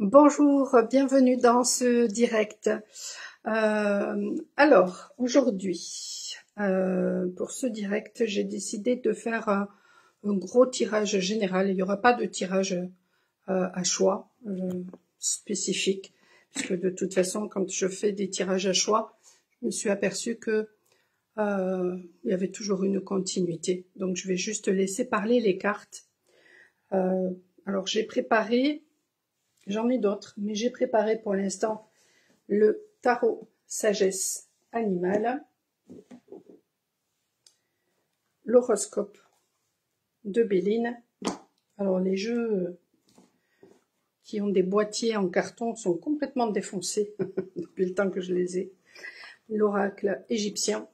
Bonjour, bienvenue dans ce direct. Alors, aujourd'hui, pour ce direct, j'ai décidé de faire un gros tirage général. Il n'y aura pas de tirage à choix spécifique, puisque de toute façon, quand je fais des tirages à choix, je me suis aperçue que il y avait toujours une continuité. Donc, je vais juste laisser parler les cartes. Alors, j'ai préparé... J'en ai d'autres, mais j'ai préparé pour l'instant le tarot sagesse animale, l'horoscope de Béline. Alors les jeux qui ont des boîtiers en carton sont complètement défoncés depuis le temps que je les ai. L'oracle égyptien.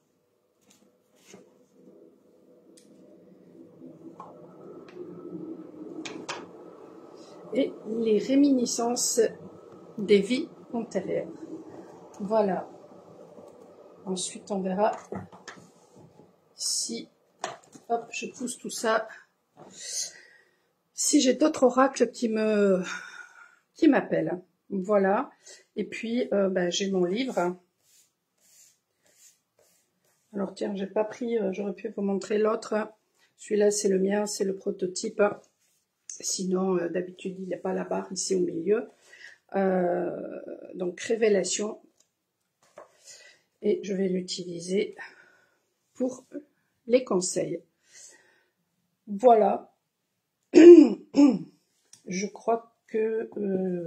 Et les réminiscences des vies antérieures. Voilà. Ensuite, on verra si, hop, je pousse tout ça. Si j'ai d'autres oracles qui m'appellent. Voilà. Et puis, j'ai mon livre. Alors, tiens, j'ai pas pris, j'aurais pu vous montrer l'autre. Celui-là, c'est le mien, c'est le prototype. Sinon, d'habitude, il n'y a pas la barre ici au milieu. Donc, révélation. Et je vais l'utiliser pour les conseils. Voilà. Je crois que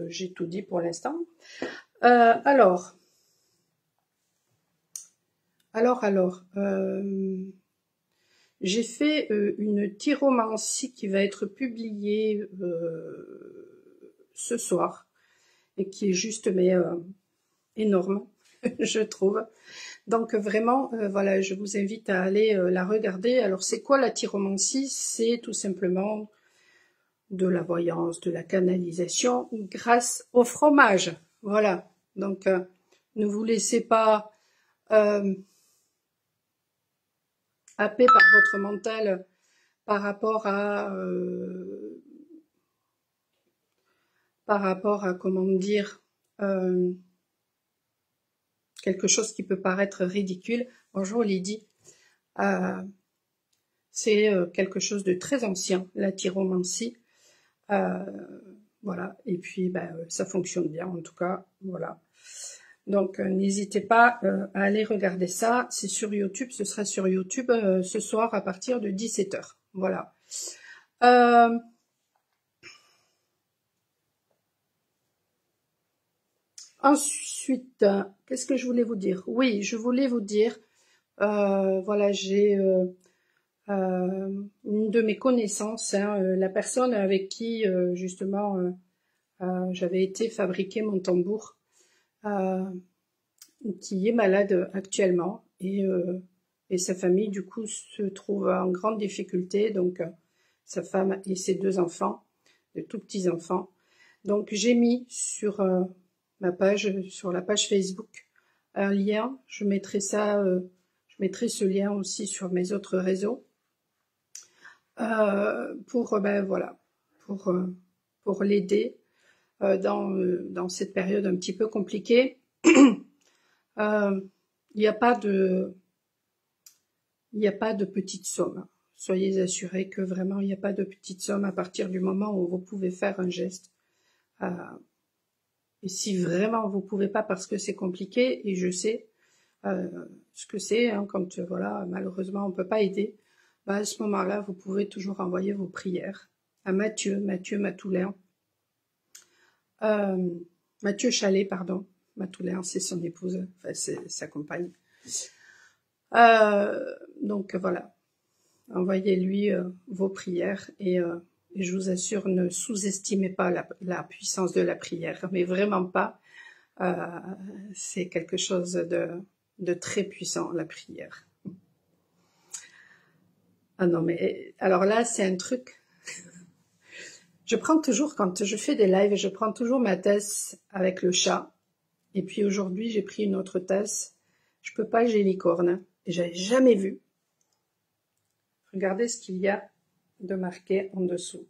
j'ai tout dit pour l'instant. Alors, j'ai fait une tyromancie qui va être publiée ce soir et qui est juste énorme, je trouve. Donc vraiment, voilà, je vous invite à aller la regarder. Alors c'est quoi la tyromancie? C'est tout simplement de la voyance, de la canalisation grâce au fromage. Voilà, donc ne vous laissez pas happé par votre mental par rapport à comment dire quelque chose qui peut paraître ridicule. Bonjour Lydie. C'est quelque chose de très ancien, la tyromancie. Voilà, et puis ça fonctionne bien en tout cas, voilà. Donc n'hésitez pas à aller regarder ça, c'est sur YouTube, ce sera sur YouTube ce soir à partir de 17h, voilà. Ensuite, qu'est-ce que je voulais vous dire? Oui, je voulais vous dire, voilà, j'ai une de mes connaissances, la personne avec qui justement j'avais été fabriquer mon tambour, qui est malade actuellement et sa famille du coup se trouve en grande difficulté, donc sa femme et ses 2 enfants, de tout petits enfants. Donc j'ai mis sur ma page, sur la page Facebook, un lien. Je mettrai ça, je mettrai ce lien aussi sur mes autres réseaux pour voilà, pour l'aider dans cette période un petit peu compliquée. Il n'y a pas de petite somme. Soyez assurés que vraiment il n'y a pas de petite somme à partir du moment où vous pouvez faire un geste. Et si vraiment vous pouvez pas parce que c'est compliqué, et je sais ce que c'est, quand voilà, malheureusement on peut pas aider, à ce moment-là vous pouvez toujours envoyer vos prières à Mathieu Matouléan, Mathieu Chalet, pardon. Matouléan, c'est son épouse, enfin c'est sa compagne. Donc voilà, envoyez-lui vos prières et je vous assure, ne sous-estimez pas la puissance de la prière, mais vraiment pas. C'est quelque chose de très puissant, la prière. Ah non, mais alors là, c'est un truc. Je prends toujours, quand je fais des lives, je prends toujours ma tasse avec le chat. Et puis aujourd'hui, j'ai pris une autre tasse. Je peux pas, j'ai licorne. Et j'avais jamais vu. Regardez ce qu'il y a de marqué en dessous.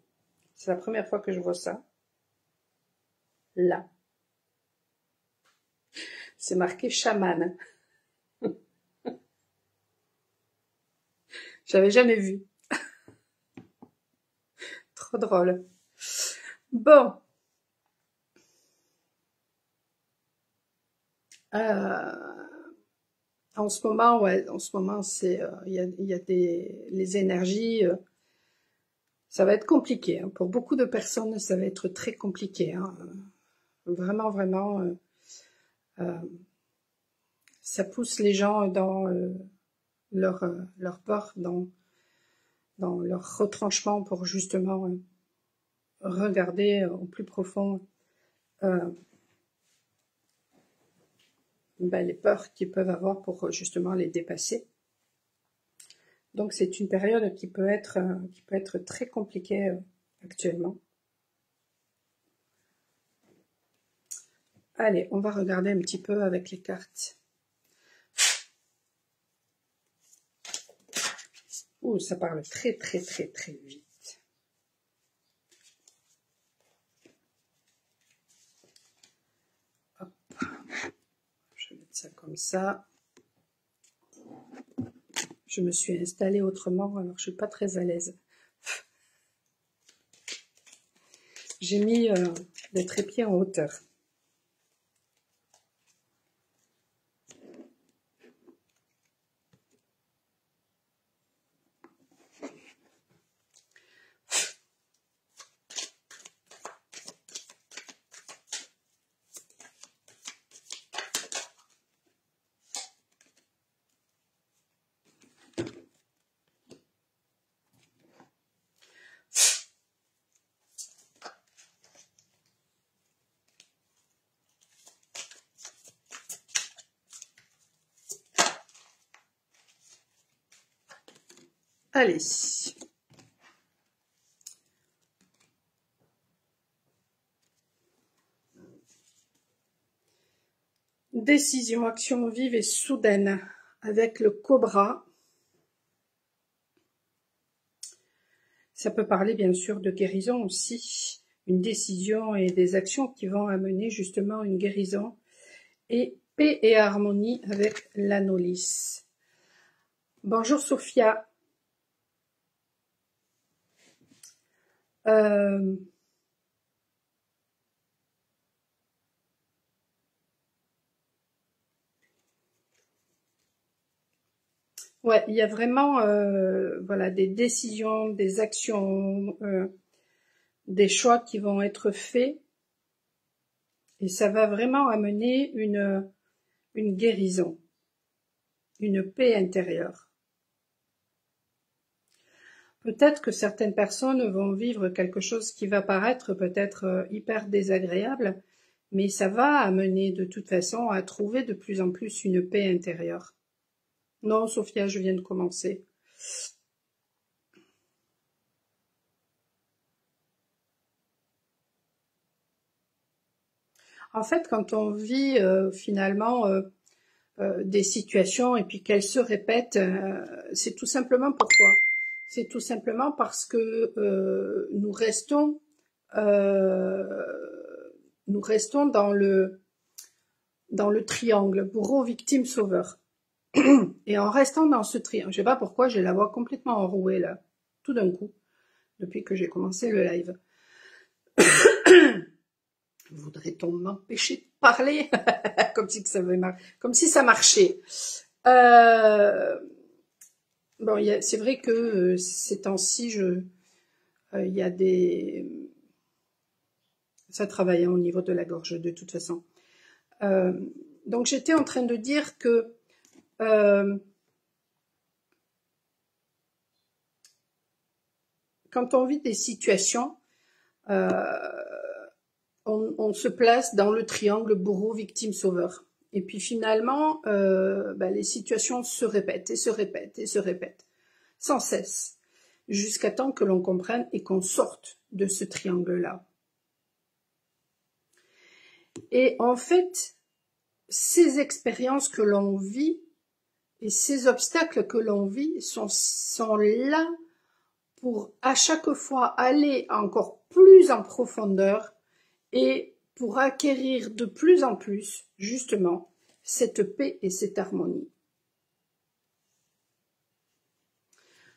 C'est la première fois que je vois ça. là. C'est marqué chaman. J'avais jamais vu. Trop drôle. Bon. En ce moment, ouais, en ce moment, c'est, il y a les énergies, ça va être compliqué, hein. Pour beaucoup de personnes, ça va être très compliqué, hein. Vraiment, vraiment, ça pousse les gens dans leur peur, dans leur retranchement pour justement regarder au plus profond les peurs qu'ils peuvent avoir pour justement les dépasser. Donc c'est une période qui peut être très compliquée actuellement. Allez, on va regarder un petit peu avec les cartes. Ouh, ça parle très très très très vite. Hop. Je vais mettre ça comme ça. Je me suis installée autrement, alors je suis pas très à l'aise. J'ai mis les trépieds en hauteur. Allez. Décision, action vive et soudaine avec le cobra. Ça peut parler bien sûr de guérison aussi. Une décision et des actions qui vont amener justement une guérison et paix et harmonie avec l'anneau lisse. Bonjour Sophia. Ouais, il y a vraiment voilà, des décisions, des actions, des choix qui vont être faits et ça va vraiment amener une guérison, une paix intérieure. Peut-être que certaines personnes vont vivre quelque chose qui va paraître peut-être hyper désagréable, mais ça va amener de toute façon à trouver de plus en plus une paix intérieure. Non, Sophia, je viens de commencer. En fait, quand on vit finalement des situations et puis qu'elles se répètent, c'est tout simplement pourquoi? C'est tout simplement parce que nous restons dans le triangle bourreau, victime, sauveur. Et en restant dans ce triangle, je sais pas pourquoi j'ai la voix complètement enrouée là, tout d'un coup, depuis que j'ai commencé le live. Voudrait-on m'empêcher de parler? Comme si ça marchait. Bon, c'est vrai que ces temps-ci, il y a ça travaille au niveau de la gorge de toute façon. Donc j'étais en train de dire que quand on vit des situations, on se place dans le triangle bourreau, victime, sauveur. Et puis finalement, les situations se répètent et se répètent et se répètent, sans cesse, jusqu'à temps que l'on comprenne et qu'on sorte de ce triangle-là. Et en fait, ces expériences que l'on vit et ces obstacles que l'on vit sont là pour à chaque fois aller encore plus en profondeur et pour acquérir de plus en plus, justement, cette paix et cette harmonie.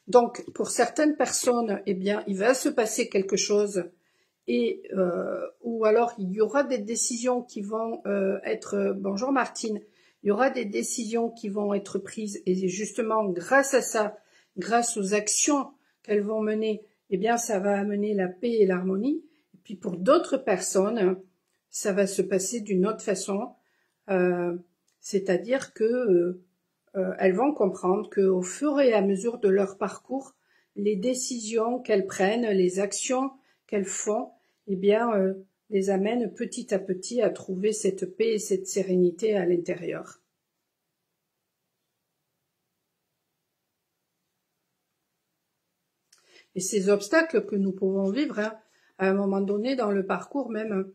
Donc, pour certaines personnes, eh bien, il va se passer quelque chose ou alors il y aura des décisions qui vont être... bonjour Martine. Il y aura des décisions qui vont être prises et justement, grâce à ça, grâce aux actions qu'elles vont mener, eh bien, ça va amener la paix et l'harmonie. Et puis pour d'autres personnes, ça va se passer d'une autre façon, c'est-à-dire que elles vont comprendre qu'au fur et à mesure de leur parcours, les décisions qu'elles prennent, les actions qu'elles font, eh bien, les amènent petit à petit à trouver cette paix et cette sérénité à l'intérieur. Et ces obstacles que nous pouvons vivre, hein, à un moment donné dans le parcours même,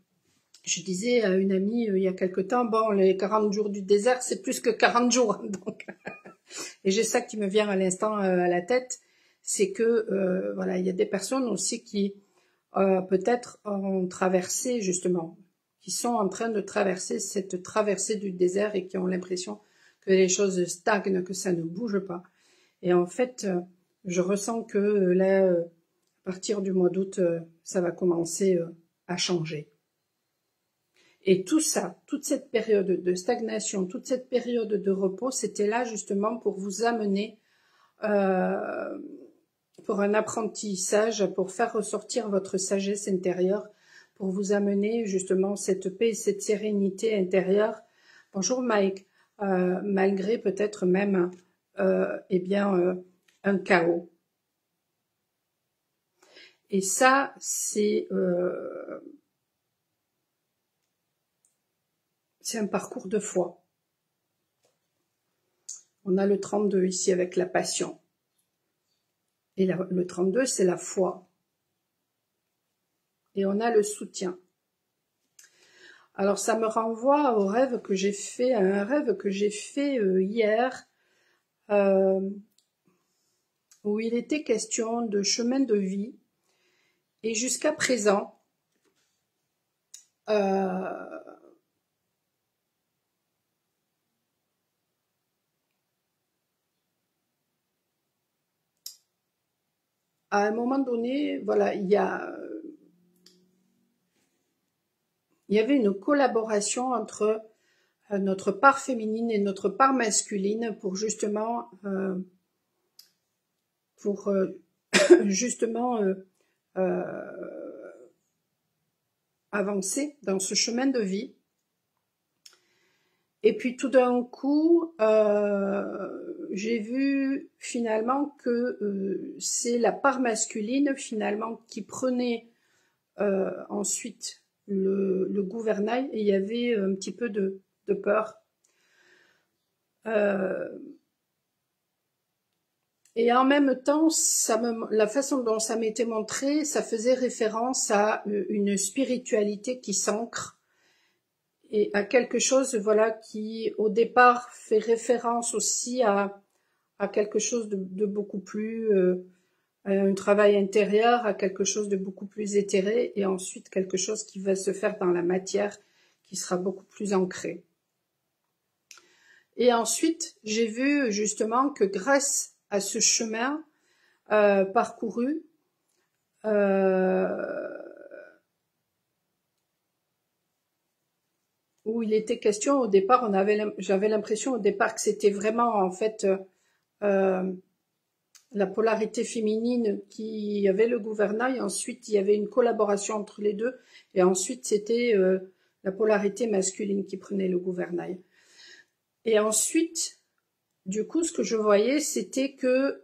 je disais à une amie il y a quelque temps, bon, les 40 jours du désert, c'est plus que 40 jours. Donc, et j'ai ça qui me vient à l'instant à la tête, c'est que voilà, il y a des personnes aussi qui peut-être ont traversé justement, qui sont en train de traverser cette traversée du désert et qui ont l'impression que les choses stagnent, que ça ne bouge pas. Et en fait, je ressens que là, à partir du mois d'août, ça va commencer à changer. Et tout ça, toute cette période de stagnation, toute cette période de repos, c'était là justement pour vous amener pour un apprentissage, pour faire ressortir votre sagesse intérieure, pour vous amener justement cette paix, cette sérénité intérieure. Bonjour Mike, malgré peut-être même eh bien un chaos. Et ça, c'est un parcours de foi. On a le 32 ici avec la passion. Et le 32, c'est la foi. Et on a le soutien. Alors, ça me renvoie au rêve que j'ai fait, à un rêve que j'ai fait hier, où il était question de chemin de vie. Et jusqu'à présent, à un moment donné, voilà, il y avait une collaboration entre notre part féminine et notre part masculine pour justement justement avancer dans ce chemin de vie. Et puis tout d'un coup, j'ai vu finalement que c'est la part masculine finalement qui prenait ensuite le gouvernail, et il y avait un petit peu de peur. Et en même temps, la façon dont ça m'était montré, ça faisait référence à une spiritualité qui s'ancre et à quelque chose, voilà, qui au départ fait référence aussi à quelque chose de beaucoup plus, à un travail intérieur, à quelque chose de beaucoup plus éthéré, et ensuite quelque chose qui va se faire dans la matière, qui sera beaucoup plus ancré. Et ensuite, j'ai vu justement que grâce à ce chemin parcouru, où il était question au départ, j'avais l'impression au départ que c'était vraiment en fait la polarité féminine qui avait le gouvernail, ensuite il y avait une collaboration entre les deux, et ensuite c'était la polarité masculine qui prenait le gouvernail. Et ensuite, du coup, ce que je voyais, c'était que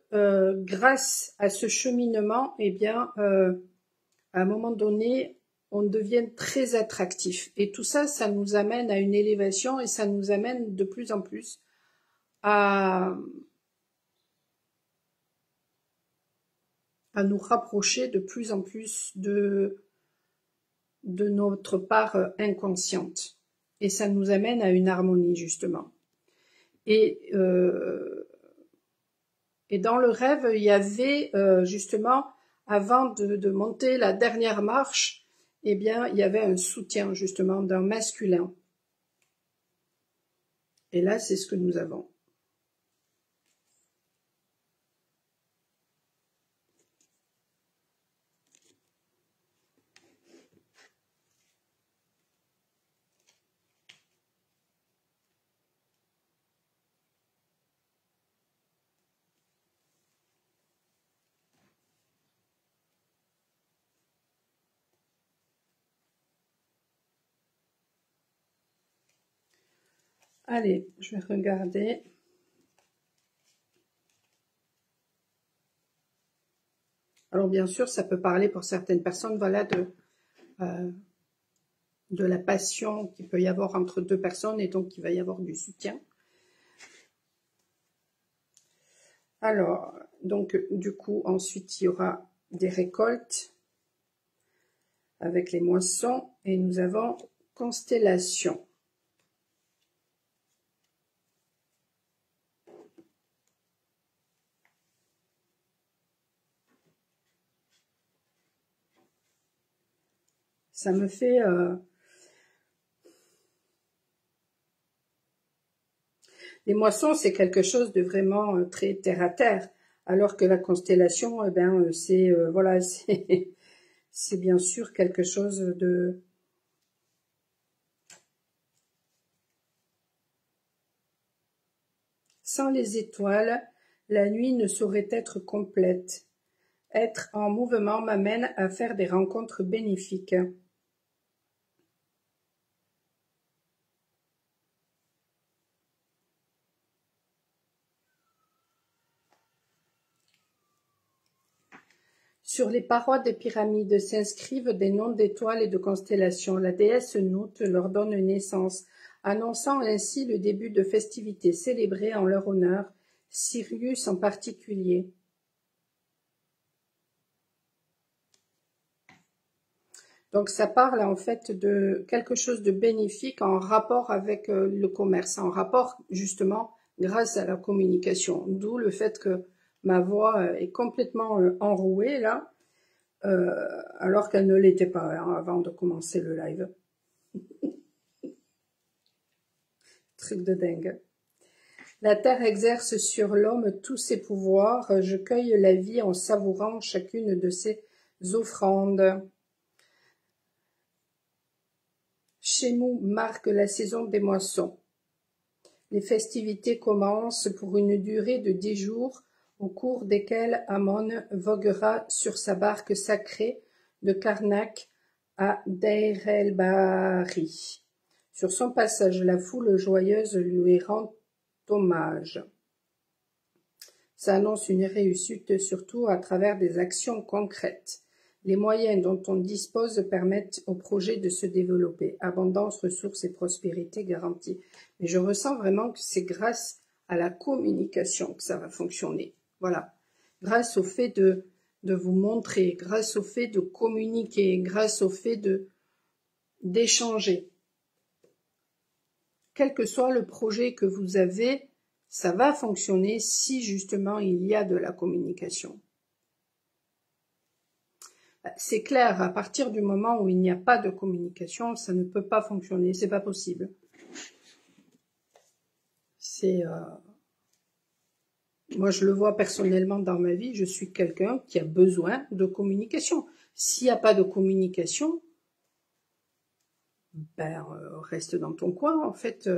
grâce à ce cheminement, eh bien, à un moment donné, on devient très attractif. Et tout ça, ça nous amène à une élévation et ça nous amène de plus en plus à nous rapprocher de plus en plus de notre part inconsciente. Et ça nous amène à une harmonie, justement. Et dans le rêve, il y avait justement, avant de monter la dernière marche, eh bien, il y avait un soutien justement d'un masculin. Et là, c'est ce que nous avons. Allez, je vais regarder. Alors bien sûr, ça peut parler pour certaines personnes, voilà, de la passion qu'il peut y avoir entre deux personnes et donc il va y avoir du soutien. Alors, donc du coup, ensuite, il y aura des récoltes avec les moissons et nous avons constellation. Ça me fait... les moissons, c'est quelque chose de vraiment très terre à terre, alors que la constellation, eh ben, c'est voilà, c'est bien sûr quelque chose de... Sans les étoiles, la nuit ne saurait être complète. Être en mouvement m'amène à faire des rencontres bénéfiques. Sur les parois des pyramides s'inscrivent des noms d'étoiles et de constellations. La déesse Nout leur donne naissance, annonçant ainsi le début de festivités célébrées en leur honneur, Sirius en particulier. Donc ça parle en fait de quelque chose de bénéfique en rapport avec le commerce, en rapport justement grâce à la communication. D'où le fait que ma voix est complètement enrouée là, alors qu'elle ne l'était pas hein, avant de commencer le live. Truc de dingue. La terre exerce sur l'homme tous ses pouvoirs. Je cueille la vie en savourant chacune de ses offrandes. Shemu marque la saison des moissons. Les festivités commencent pour une durée de 10 jours, au cours desquels Amon voguera sur sa barque sacrée de Karnak à Deir el-Bahari. Sur son passage, la foule joyeuse lui rend hommage. Ça annonce une réussite surtout à travers des actions concrètes. Les moyens dont on dispose permettent au projet de se développer. Abondance, ressources et prospérité garantie. Mais je ressens vraiment que c'est grâce à la communication que ça va fonctionner. Voilà. Grâce au fait de vous montrer, grâce au fait de communiquer, grâce au fait d'échanger. Quel que soit le projet que vous avez, ça va fonctionner si justement il y a de la communication. C'est clair, à partir du moment où il n'y a pas de communication, ça ne peut pas fonctionner, c'est pas possible. Moi je le vois personnellement dans ma vie, je suis quelqu'un qui a besoin de communication. S'il n'y a pas de communication, ben reste dans ton coin en fait.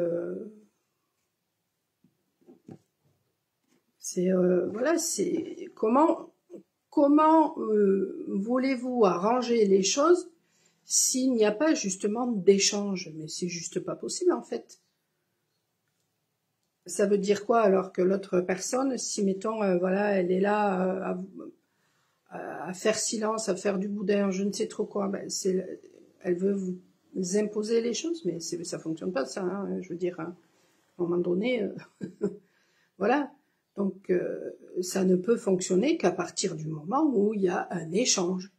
Voilà, c'est comment voulez-vous arranger les choses s'il n'y a pas justement d'échange? Mais c'est juste pas possible en fait. Ça veut dire quoi alors que l'autre personne, si mettons, voilà, elle est là à faire silence, à faire du boudin, je ne sais trop quoi, ben elle veut vous imposer les choses, mais ça fonctionne pas ça. Hein, je veux dire, hein, à un moment donné, voilà. Donc ça ne peut fonctionner qu'à partir du moment où il y a un échange.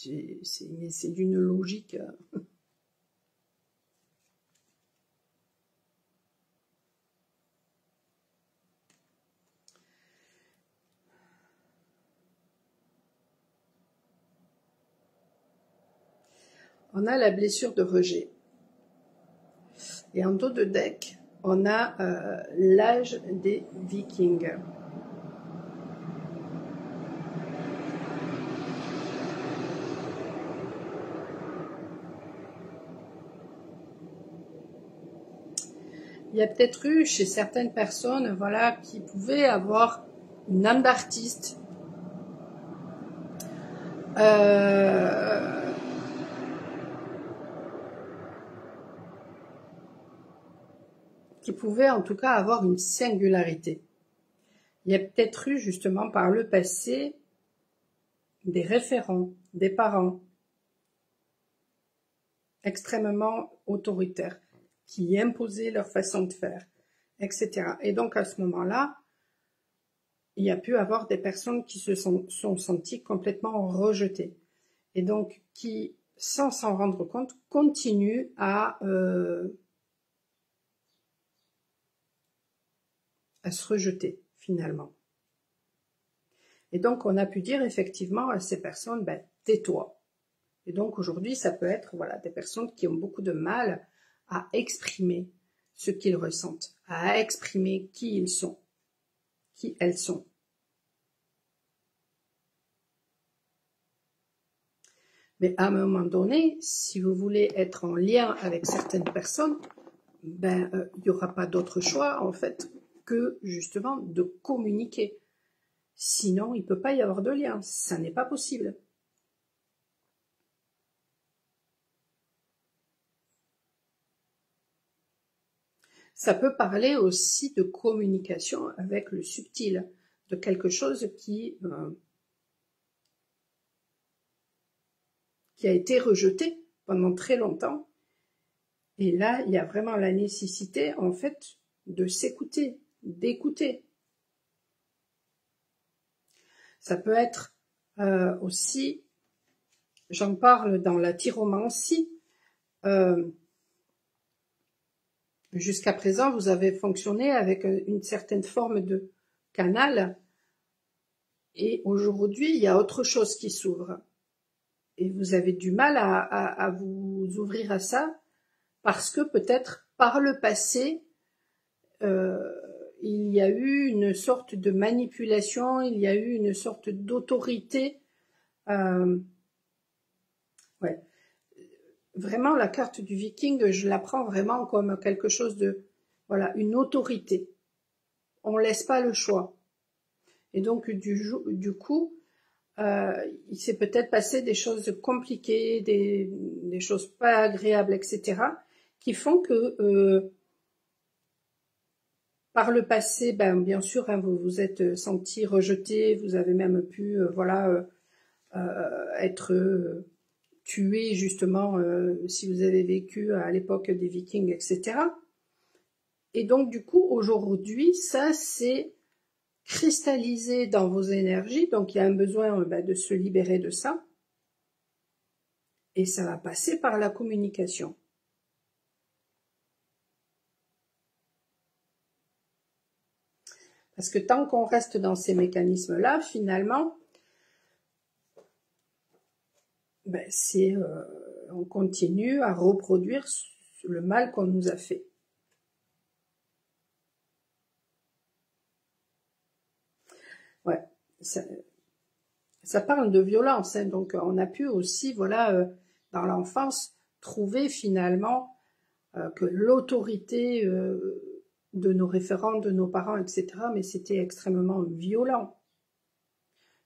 Mais c'est d'une logique. on a la blessure de rejet. Et en dos de deck, on a l'âge des Vikings. Il y a peut-être eu chez certaines personnes, voilà, qui pouvaient avoir une âme d'artiste. Qui pouvaient en tout cas avoir une singularité. Il y a peut-être eu justement par le passé des référents, des parents extrêmement autoritaires qui imposaient leur façon de faire, etc. Et donc à ce moment-là, il y a pu avoir des personnes qui se sont senties complètement rejetées et donc qui, sans s'en rendre compte, continuent à se rejeter finalement. Et donc on a pu dire effectivement à ces personnes, ben, tais-toi. Et donc aujourd'hui ça peut être voilà, des personnes qui ont beaucoup de mal à exprimer ce qu'ils ressentent, à exprimer qui ils sont, qui elles sont. Mais à un moment donné, si vous voulez être en lien avec certaines personnes, ben il n'y aura pas d'autre choix en fait que justement de communiquer. Sinon, il ne peut pas y avoir de lien, ça n'est pas possible. Ça peut parler aussi de communication avec le subtil, de quelque chose qui a été rejeté pendant très longtemps. Et là, il y a vraiment la nécessité, en fait, de s'écouter, d'écouter. Ça peut être aussi, j'en parle dans la tyromancie, jusqu'à présent, vous avez fonctionné avec une certaine forme de canal, et aujourd'hui, il y a autre chose qui s'ouvre. Et vous avez du mal à vous ouvrir à ça, parce que peut-être par le passé, il y a eu une sorte de manipulation, il y a eu une sorte d'autorité. Ouais. Vraiment, la carte du Viking, je la prends vraiment comme quelque chose de, voilà, une autorité. On laisse pas le choix. Et donc, du coup, il s'est peut-être passé des choses compliquées, des choses pas agréables, etc., qui font que par le passé, ben bien sûr, hein, vous vous êtes senti rejeté, vous avez même pu, voilà, être tué justement si vous avez vécu à l'époque des Vikings, etc. Et donc du coup, aujourd'hui, ça s'est cristallisé dans vos énergies, donc il y a un besoin de se libérer de ça, et ça va passer par la communication. Parce que tant qu'on reste dans ces mécanismes-là, finalement, ben on continue à reproduire le mal qu'on nous a fait. Ouais, ça parle de violence, hein, donc on a pu aussi, voilà, dans l'enfance, trouver finalement que l'autorité de nos référents, de nos parents, etc., mais c'était extrêmement violent.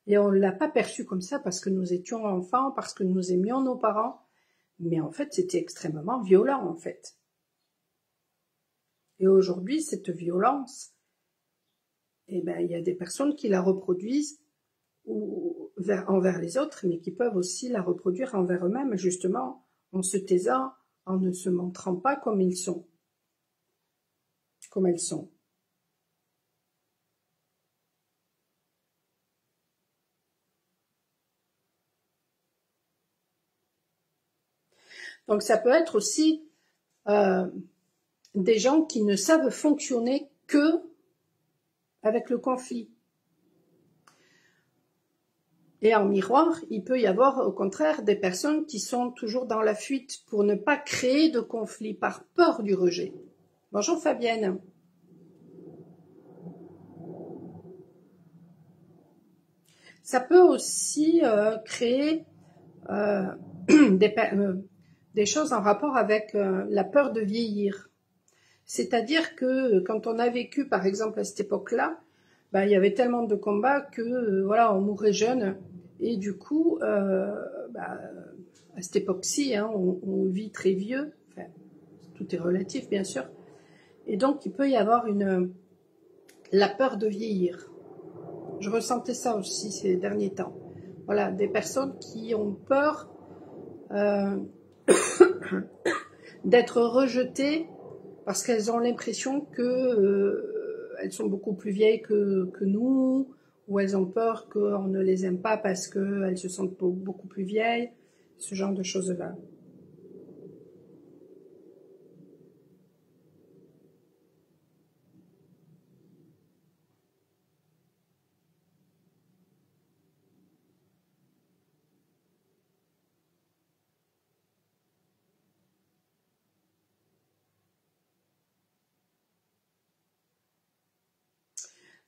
Et on ne l'a pas perçu comme ça parce que nous étions enfants, parce que nous aimions nos parents, mais en fait, c'était extrêmement violent, en fait. Et aujourd'hui, cette violence, eh ben, il y a des personnes qui la reproduisent envers les autres, mais qui peuvent aussi la reproduire envers eux-mêmes, justement, en se taisant, en ne se montrant pas comme ils sont, comme elles sont. Donc ça peut être aussi des gens qui ne savent fonctionner que avec le conflit. Et en miroir, il peut y avoir au contraire des personnes qui sont toujours dans la fuite pour ne pas créer de conflit par peur du rejet. Bonjour Fabienne. Ça peut aussi créer euh, des choses en rapport avec la peur de vieillir. C'est-à-dire que quand on a vécu, par exemple, à cette époque-là, ben, il y avait tellement de combats que voilà, on mourait jeune. Et du coup, ben, à cette époque-ci, hein, on vit très vieux. Enfin, tout est relatif, bien sûr. Et donc, il peut y avoir la peur de vieillir. Je ressentais ça aussi ces derniers temps. Voilà, des personnes qui ont peur euh, d'être rejetées parce qu'elles ont l'impression que elles sont beaucoup plus vieilles que nous, ou elles ont peur qu'on ne les aime pas parce qu'elles se sentent beaucoup plus vieilles, ce genre de choses-là.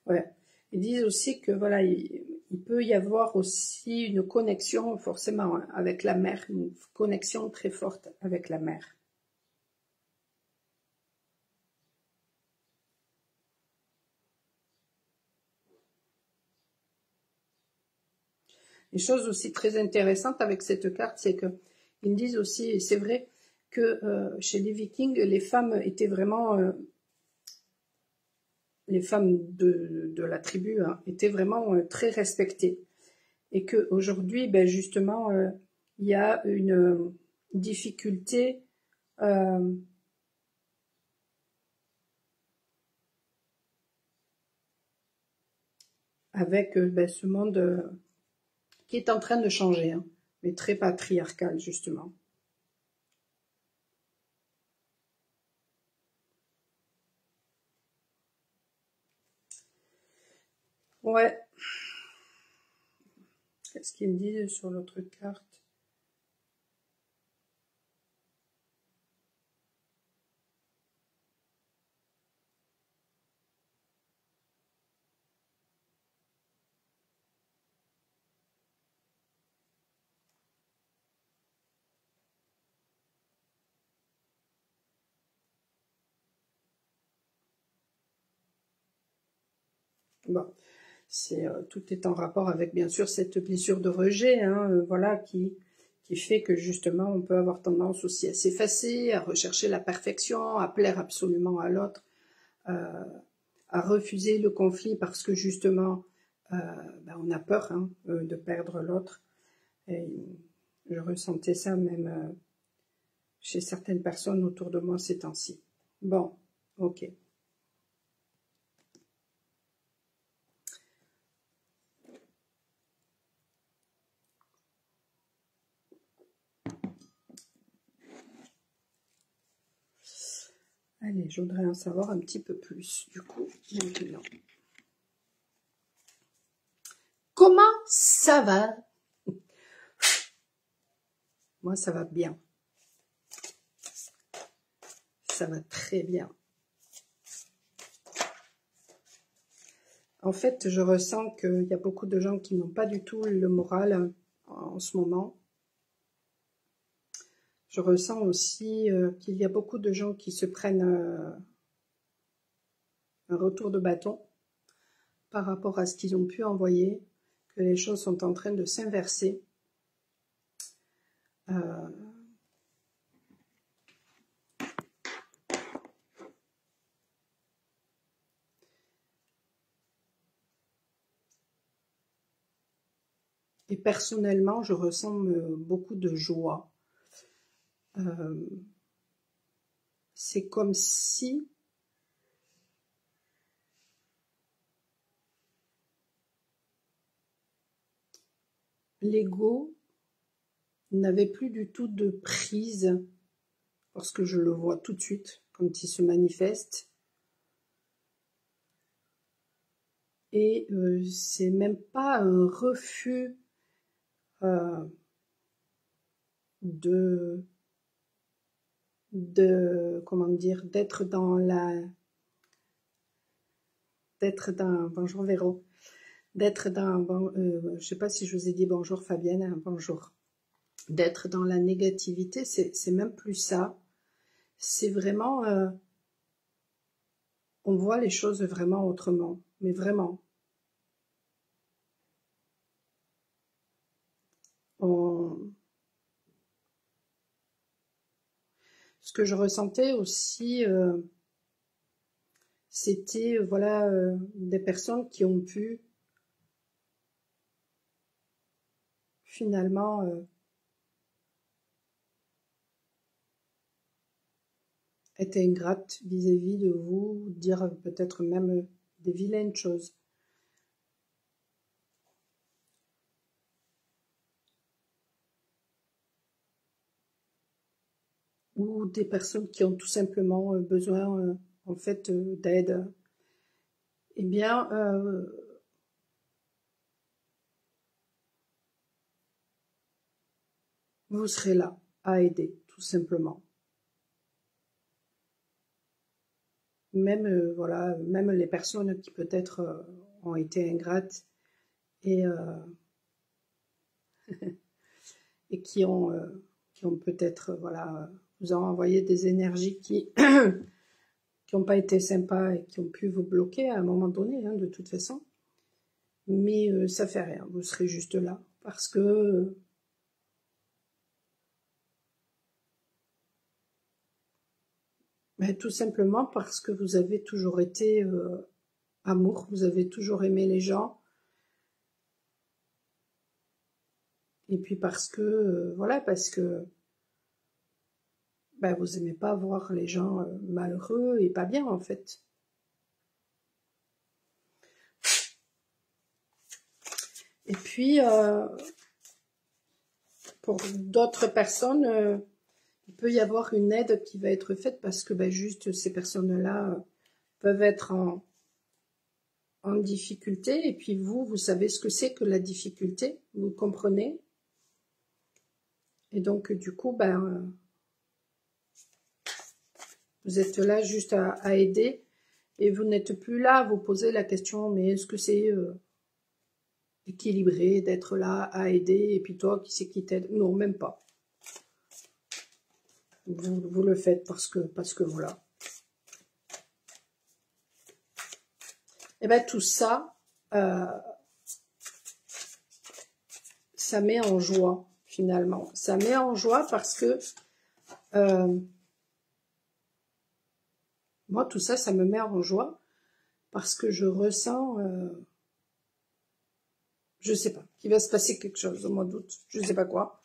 Ouais. Ils disent aussi que voilà, il peut y avoir aussi une connexion forcément hein, avec la mère, une connexion très forte avec la mère. Une chose aussi très intéressante avec cette carte, c'est que ils me disent aussi, et c'est vrai, que chez les Vikings, les femmes étaient vraiment, les femmes de la tribu hein, étaient vraiment très respectées. Et qu'aujourd'hui, ben justement, il y a une difficulté euh, avec ben, ce monde qui est en train de changer, hein, mais très patriarcal justement. Ouais, qu'est-ce qu'ils me disent sur l'autre carte? Bon, c'est tout est en rapport avec bien sûr cette blessure de rejet, hein, voilà, qui fait que justement on peut avoir tendance aussi à s'effacer, à rechercher la perfection, à plaire absolument à l'autre, euh, à refuser le conflit parce que justement ben, on a peur hein, de perdre l'autre. Et je ressentais ça même chez certaines personnes autour de moi ces temps-ci. Bon, ok. Allez, je voudrais en savoir un petit peu plus, du coup, maintenant. Comment ça va? Moi, ça va bien. Ça va très bien. En fait, je ressens qu'il y a beaucoup de gens qui n'ont pas du tout le moral en ce moment. Je ressens aussi qu'il y a beaucoup de gens qui se prennent un retour de bâton par rapport à ce qu'ils ont pu envoyer, que les choses sont en train de s'inverser. Et personnellement, je ressens beaucoup de joie. Euh, c'est comme si l'ego n'avait plus du tout de prise, parce que je le vois tout de suite quand il se manifeste. Et c'est même pas un refus de comment dire, d'être dans bonjour Véro, d'être dans, bon, je sais pas si je vous ai dit bonjour Fabienne, hein, bonjour, d'être dans la négativité, c'est même plus ça, c'est vraiment, on voit les choses vraiment autrement, mais vraiment. Ce que je ressentais aussi, c'était voilà des personnes qui ont pu finalement être ingrates vis-à-vis de vous, dire peut-être même des vilaines choses. Ou des personnes qui ont tout simplement besoin en fait d'aide. Eh bien, vous serez là à aider, tout simplement. Même voilà, même les personnes qui peut-être ont été ingrates et et qui ont peut-être voilà vous ont envoyé des énergies qui qui n'ont pas été sympas et qui ont pu vous bloquer à un moment donné, hein, de toute façon. Mais ça fait rien, vous serez juste là parce que tout simplement parce que vous avez toujours été amour, vous avez toujours aimé les gens. Et puis parce que, voilà, parce que vous aimez pas voir les gens malheureux et pas bien en fait. Et puis, pour d'autres personnes, il peut y avoir une aide qui va être faite parce que juste ces personnes-là peuvent être en difficulté. Et puis vous savez ce que c'est que la difficulté, vous comprenez. Et donc, du coup, vous êtes là juste à aider. Et vous n'êtes plus là à vous poser la question, mais est-ce que c'est équilibré d'être là à aider, et puis toi, qui c'est qui t'aide? Non, même pas. Vous le faites parce que voilà. Et tout ça, ça met en joie, finalement. Ça met en joie parce que moi, tout ça, ça me met en joie parce que je ressens, je sais pas, qu'il va se passer quelque chose au mois d'août, je sais pas quoi.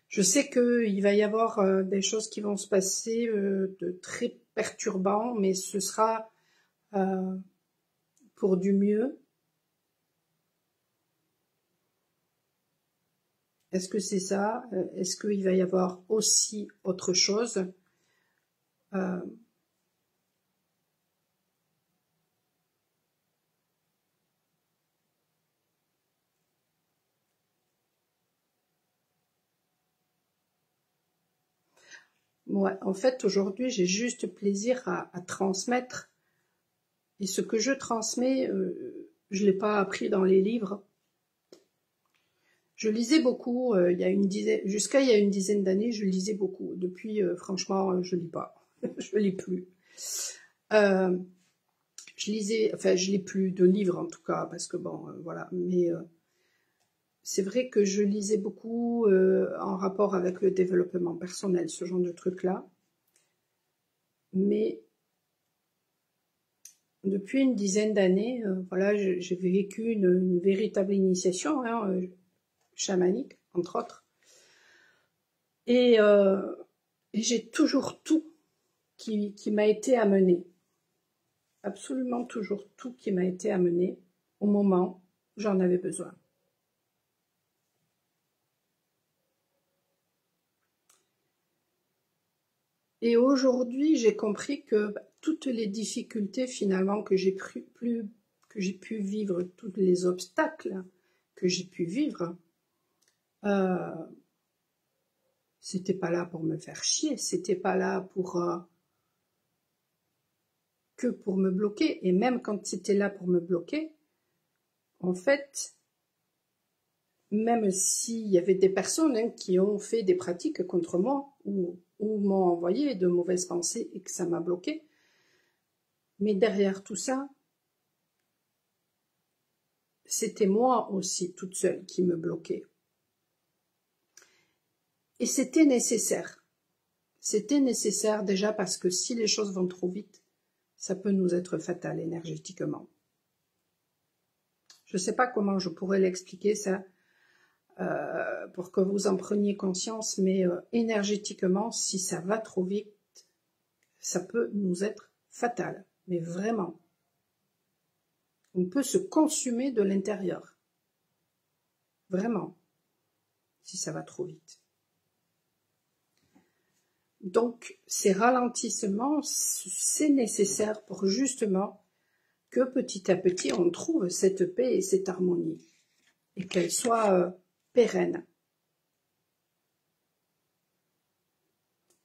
Je sais qu'il va y avoir des choses qui vont se passer de très perturbants, mais ce sera pour du mieux. Est-ce que c'est ça? Est-ce qu'il va y avoir aussi autre chose? Ouais, en fait, aujourd'hui, j'ai juste plaisir à transmettre. Et ce que je transmets, je l'ai pas appris dans les livres. Je lisais beaucoup, il y a une dizaine, jusqu'à il y a une dizaine d'années, je lisais beaucoup. Depuis, franchement, je lis pas. Je lis plus. Euh, je lisais, enfin, je lis plus de livres en tout cas, parce que bon, voilà. Mais c'est vrai que je lisais beaucoup en rapport avec le développement personnel, ce genre de trucs-là. Mais depuis une dizaine d'années, voilà, j'ai vécu une véritable initiation chamanique, entre autres. Et j'ai toujours tout qui m'a été amené. Absolument toujours tout qui m'a été amené au moment où j'en avais besoin. Et aujourd'hui, j'ai compris que toutes les difficultés finalement que que j'ai pu vivre, tous les obstacles que j'ai pu vivre, c'était pas là pour me faire chier, c'était pas là pour que pour me bloquer. Et même quand c'était là pour me bloquer, en fait, même s'il y avait des personnes qui ont fait des pratiques contre moi ou m'ont envoyé de mauvaises pensées et que ça m'a bloqué, mais derrière tout ça, c'était moi aussi toute seule qui me bloquais. Et c'était nécessaire. C'était nécessaire déjà parce que si les choses vont trop vite, ça peut nous être fatal énergétiquement. Je ne sais pas comment je pourrais l'expliquer ça pour que vous en preniez conscience, mais énergétiquement, si ça va trop vite, ça peut nous être fatal, mais vraiment. On peut se consumer de l'intérieur. Vraiment. Si ça va trop vite. Donc, ces ralentissements, c'est nécessaire pour justement que petit à petit, on trouve cette paix et cette harmonie. Et qu'elle soit pérenne.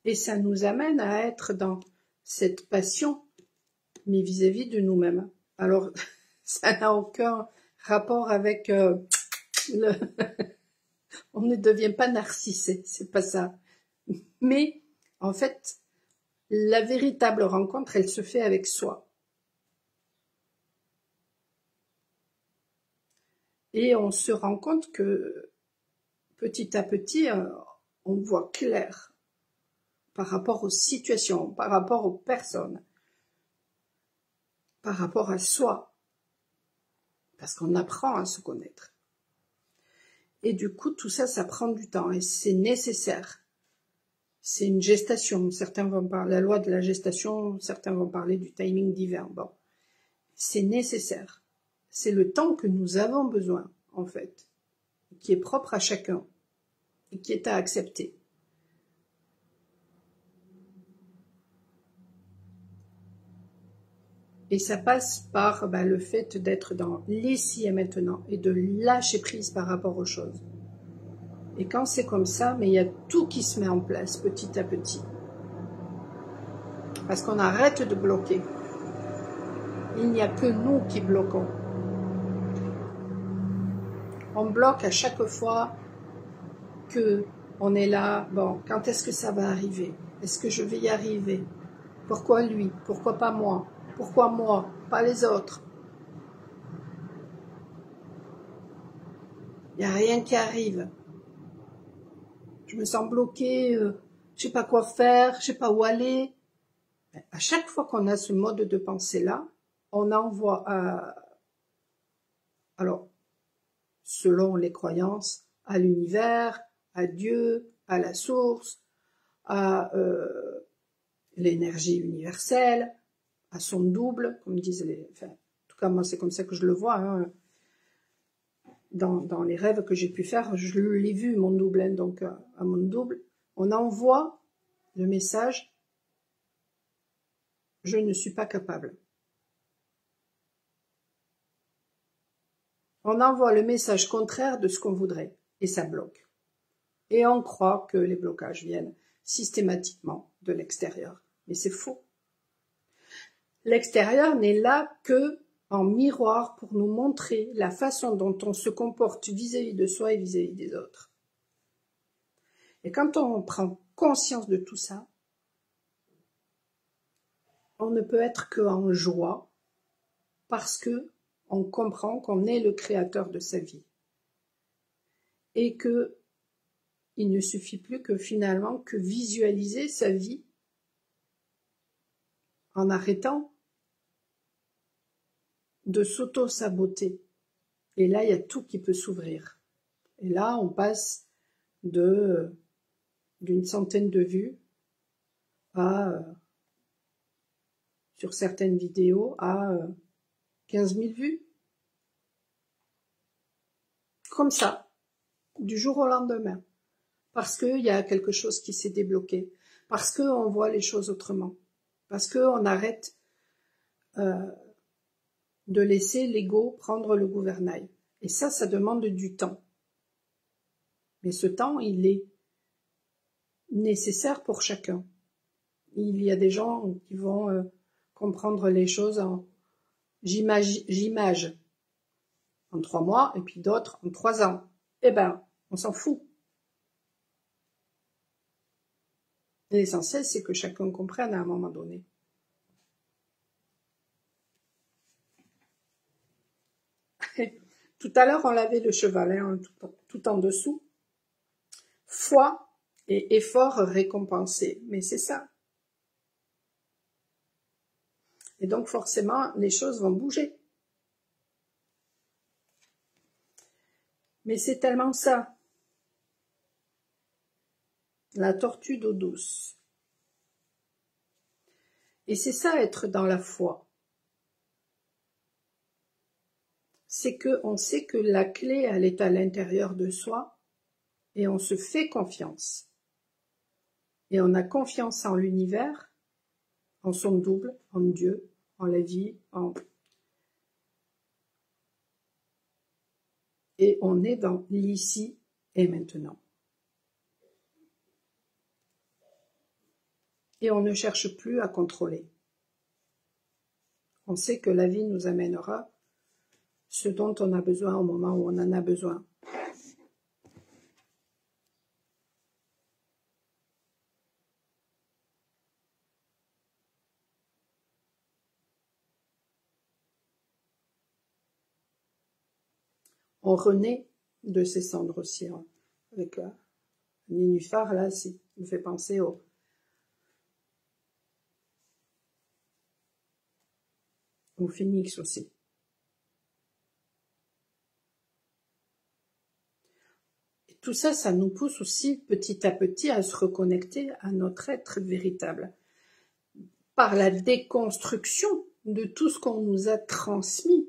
Et ça nous amène à être dans cette passion, mais vis-à-vis de nous-mêmes. Alors, ça n'a aucun rapport avec on ne devient pas narcissique, c'est pas ça. Mais, en fait, la véritable rencontre, elle se fait avec soi. Et on se rend compte que, petit à petit, on voit clair par rapport aux situations, par rapport aux personnes, par rapport à soi, parce qu'on apprend à se connaître. Et du coup, tout ça, ça prend du temps et c'est nécessaire. C'est une gestation. Certains vont parler de la loi de la gestation, certains vont parler du timing divin. Bon, c'est nécessaire. C'est le temps que nous avons besoin, en fait, qui est propre à chacun et qui est à accepter. Et ça passe par le fait d'être dans l'ici et maintenant et de lâcher prise par rapport aux choses. Et quand c'est comme ça, mais il y a tout qui se met en place petit à petit. Parce qu'on arrête de bloquer. Il n'y a que nous qui bloquons. On bloque à chaque fois que on est là. Bon, quand est-ce que ça va arriver? Est-ce que je vais y arriver? Pourquoi lui? Pourquoi pas moi? Pourquoi moi? Pas les autres? Il n'y a rien qui arrive. Je me sens bloquée, je sais pas quoi faire, je sais pas où aller. À chaque fois qu'on a ce mode de pensée-là, on envoie alors, selon les croyances, à l'univers, à Dieu, à la source, à l'énergie universelle, à son double, comme disent enfin, en tout cas moi c'est comme ça que je le vois, hein. Dans les rêves que j'ai pu faire, je l'ai vu mon double, hein, donc à mon double, on envoie le message « je ne suis pas capable ». On envoie le message contraire de ce qu'on voudrait, et ça bloque. Et on croit que les blocages viennent systématiquement de l'extérieur. Mais c'est faux. L'extérieur n'est là que en miroir pour nous montrer la façon dont on se comporte vis-à-vis de soi et vis-à-vis des autres. Et quand on prend conscience de tout ça, on ne peut être qu'en joie parce que on comprend qu'on est le créateur de sa vie. Et que il ne suffit plus que finalement que visualiser sa vie en arrêtant de s'auto-saboter. Et là, il y a tout qui peut s'ouvrir. Et là, on passe d'une centaine de vues à, sur certaines vidéos, à 15 000 vues. Comme ça, du jour au lendemain. Parce qu'il y a quelque chose qui s'est débloqué. Parce qu'on voit les choses autrement. Parce qu'on arrête de laisser l'ego prendre le gouvernail. Et ça demande du temps. Mais ce temps, il est nécessaire pour chacun. Il y a des gens qui vont comprendre les choses en j'image en 3 mois, et puis d'autres en 3 ans. Eh ben, on s'en fout. L'essentiel, c'est que chacun comprenne à un moment donné. Tout à l'heure, on lavait le cheval, hein, tout en dessous. Foi et effort récompensé. Mais c'est ça. Et donc, forcément, les choses vont bouger. Mais c'est tellement ça. La tortue d'eau douce. Et c'est ça, être dans la foi. C'est que on sait que la clé, elle est à l'intérieur de soi, et on se fait confiance. Et on a confiance en l'univers, en son double, en Dieu, en la vie, et on est dans l'ici et maintenant. Et on ne cherche plus à contrôler. On sait que la vie nous amènera ce dont on a besoin au moment où on en a besoin. On renaît de ses cendres aussi, hein, avec un nénuphar, là, ça me fait penser au phénix aussi. Et tout ça, ça nous pousse aussi petit à petit à se reconnecter à notre être véritable. Par la déconstruction de tout ce qu'on nous a transmis.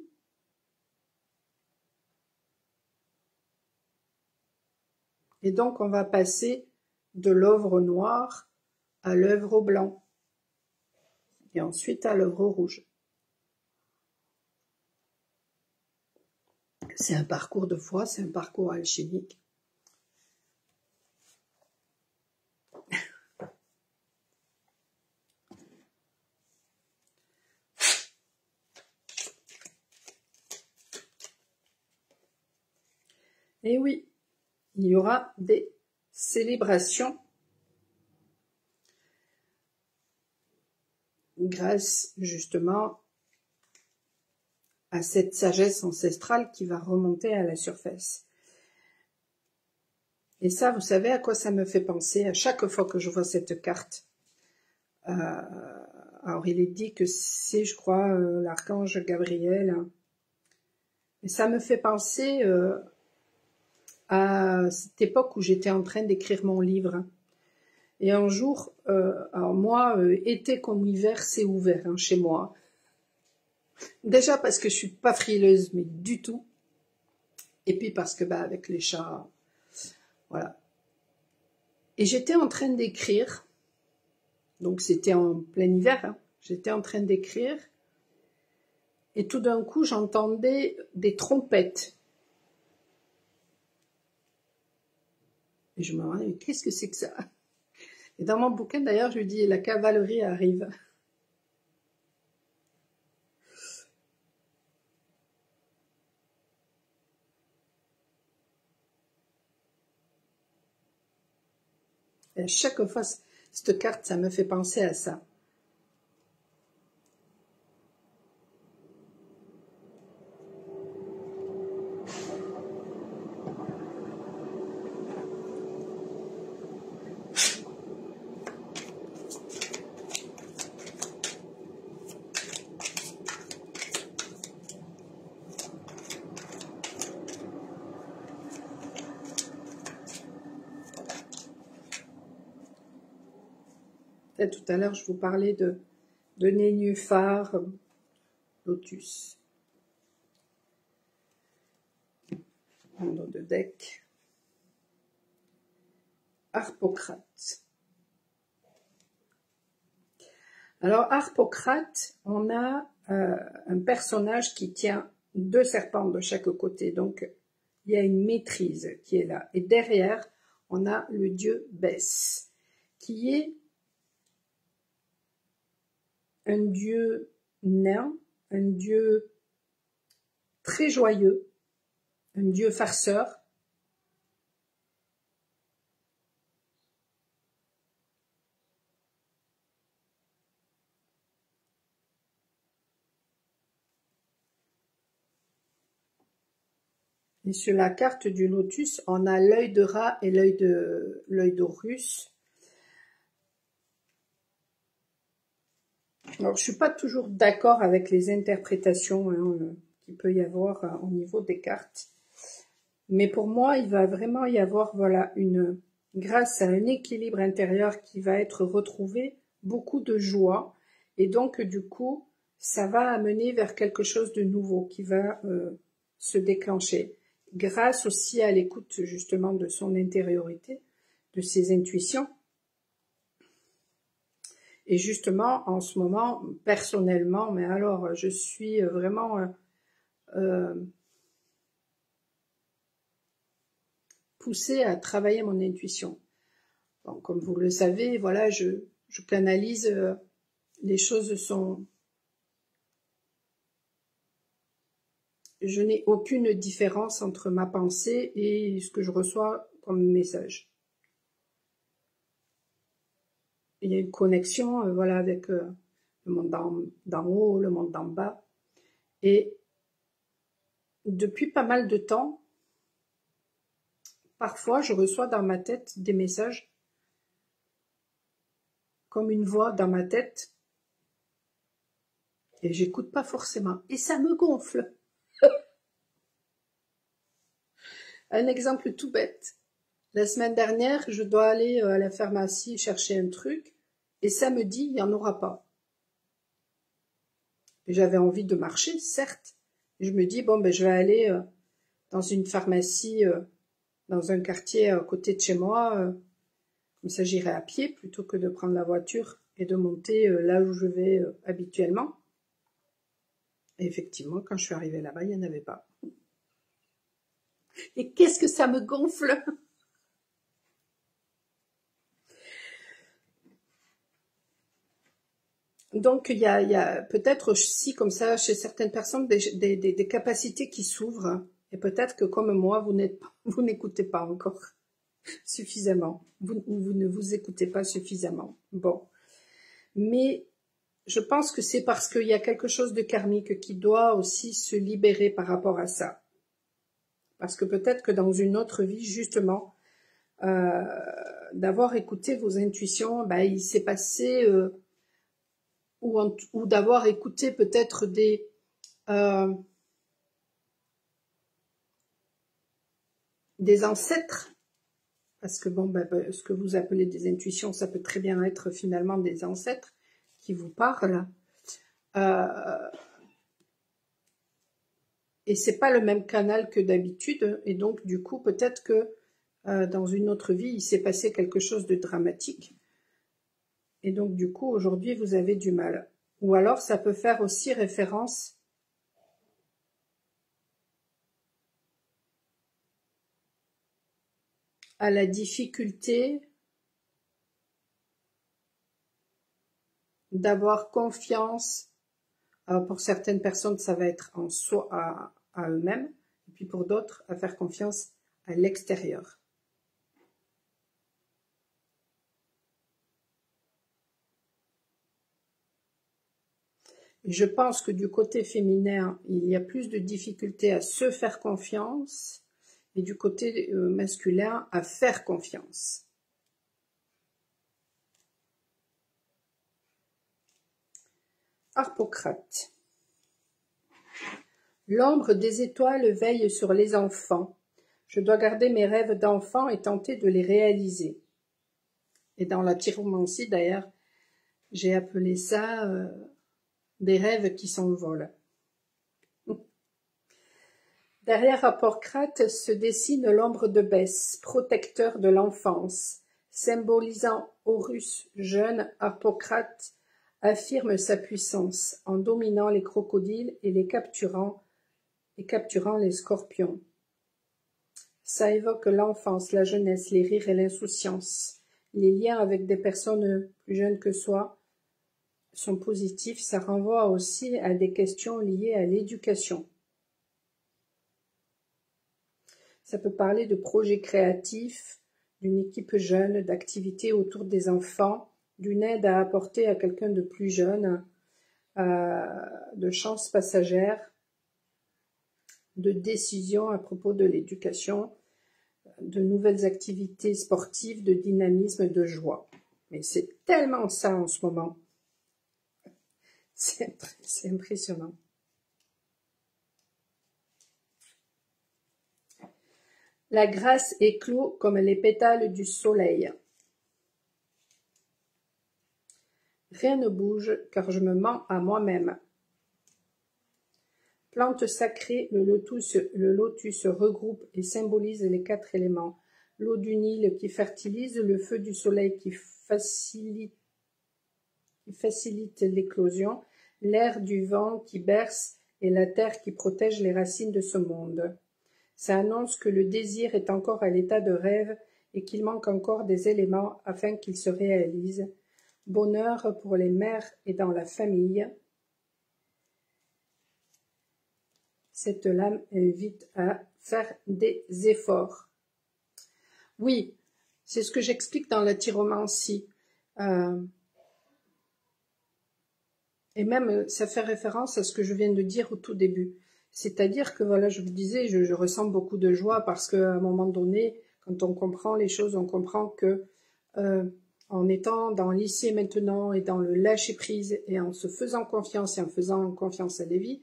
Et donc, on va passer de l'œuvre noire à l'œuvre blanc. Et ensuite à l'œuvre rouge. C'est un parcours de foi, c'est un parcours alchimique. Et oui, il y aura des célébrations grâce justement à cette sagesse ancestrale qui va remonter à la surface. Et ça, vous savez à quoi ça me fait penser à chaque fois que je vois cette carte. Alors il est dit que c'est, je crois, l'archange Gabriel. Et ça me fait penser à cette époque où j'étais en train d'écrire mon livre. Et un jour, alors moi, été comme hiver, c'est ouvert hein, chez moi. Déjà parce que je suis pas frileuse, mais du tout. Et puis parce que avec les chats, voilà. Et j'étais en train d'écrire, donc c'était en plein hiver, hein, j'étais en train d'écrire, et tout d'un coup j'entendais des trompettes. Et je me demandais, qu'est-ce que c'est que ça? Et dans mon bouquin d'ailleurs, je lui dis, la cavalerie arrive. Et à chaque fois, cette carte, ça me fait penser à ça. Tout à l'heure, je vous parlais de nénuphar, lotus. En dos de deck. Harpocrate. Alors, Harpocrate, on a un personnage qui tient 2 serpents de chaque côté. Donc, il y a une maîtrise qui est là. Et derrière, on a le dieu Bès, qui est un dieu nain, un dieu très joyeux, un dieu farceur. Et sur la carte du lotus, on a l'œil de rat et l'œil d'Horus. Alors, je suis pas toujours d'accord avec les interprétations qu'il peut y avoir au niveau des cartes. Mais pour moi, il va vraiment y avoir, voilà, grâce à un équilibre intérieur qui va être retrouvé, beaucoup de joie. Et donc, du coup, ça va amener vers quelque chose de nouveau qui va se déclencher. Grâce aussi à l'écoute, justement, de son intériorité, de ses intuitions. Et justement, en ce moment, personnellement, mais alors, je suis vraiment poussée à travailler mon intuition. Bon, comme vous le savez, voilà, je canalise, les choses sont... Je n'ai aucune différence entre ma pensée et ce que je reçois comme message. Il y a une connexion, voilà, avec le monde d'en haut, le monde d'en bas. Et depuis pas mal de temps, parfois je reçois dans ma tête des messages comme une voix dans ma tête et j'écoute pas forcément. Et ça me gonfle. Un exemple tout bête. La semaine dernière, je dois aller à la pharmacie chercher un truc et samedi, il n'y en aura pas. J'avais envie de marcher, certes. Et je me dis, bon, ben, je vais aller dans une pharmacie, dans un quartier à côté de chez moi. Comme ça, j'irai à pied plutôt que de prendre la voiture et de monter là où je vais habituellement. Et effectivement, quand je suis arrivée là-bas, il n'y en avait pas. Et qu'est-ce que ça me gonfle! Donc, il y a peut-être aussi, comme ça, chez certaines personnes, des capacités qui s'ouvrent. Et peut-être que, comme moi, vous n'écoutez pas encore suffisamment. Vous ne vous écoutez pas suffisamment. Bon. Mais je pense que c'est parce qu'il y a quelque chose de karmique qui doit aussi se libérer par rapport à ça. Parce que peut-être que dans une autre vie, justement, d'avoir écouté vos intuitions, ben, il s'est passé... ou d'avoir écouté peut-être des ancêtres, parce que bon, ben, ce que vous appelez des intuitions, ça peut très bien être finalement des ancêtres qui vous parlent. Et c'est pas le même canal que d'habitude, et donc du coup peut-être que dans une autre vie, il s'est passé quelque chose de dramatique, et donc du coup aujourd'hui vous avez du mal. Ou alors ça peut faire aussi référence à la difficulté d'avoir confiance. Alors pour certaines personnes, ça va être en soi, à eux-mêmes, et puis pour d'autres, à faire confiance à l'extérieur. Je pense que du côté féminin, il y a plus de difficultés à se faire confiance, et du côté masculin, à faire confiance. Harpocrate. L'ombre des étoiles veille sur les enfants. Je dois garder mes rêves d'enfant et tenter de les réaliser. Et dans la chiromancie, d'ailleurs, j'ai appelé ça des rêves qui s'envolent. Derrière Harpocrate se dessine l'ombre de Bès, protecteur de l'enfance, symbolisant Horus jeune, Harpocrate affirme sa puissance en dominant les crocodiles et capturant les scorpions. Ça évoque l'enfance, la jeunesse, les rires et l'insouciance. Les liens avec des personnes plus jeunes que soi sont positifs. Ça renvoie aussi à des questions liées à l'éducation. Ça peut parler de projets créatifs, d'une équipe jeune, d'activités autour des enfants, d'une aide à apporter à quelqu'un de plus jeune, de chance passagère, de décisions à propos de l'éducation, de nouvelles activités sportives, de dynamisme, de joie. Mais c'est tellement ça en ce moment. C'est impressionnant. La grâce éclot comme les pétales du soleil. Rien ne bouge, car je me mens à moi-même. Plante sacrée, le lotus regroupe et symbolise les 4 éléments. L'eau du Nil qui fertilise, le feu du soleil qui facilite l'éclosion, l'air du vent qui berce et la terre qui protège les racines de ce monde. Ça annonce que le désir est encore à l'état de rêve et qu'il manque encore des éléments afin qu'il se réalise. Bonheur pour les mères et dans la famille. Cette lame invite à faire des efforts. Oui, c'est ce que j'explique dans la tyromancie. Et même, ça fait référence à ce que je viens de dire au tout début. C'est-à-dire que, voilà, je vous disais, je ressens beaucoup de joie parce qu'à un moment donné, quand on comprend les choses, on comprend que en étant dans l'ici maintenant et dans le lâcher-prise et en se faisant confiance et en faisant confiance à la vie,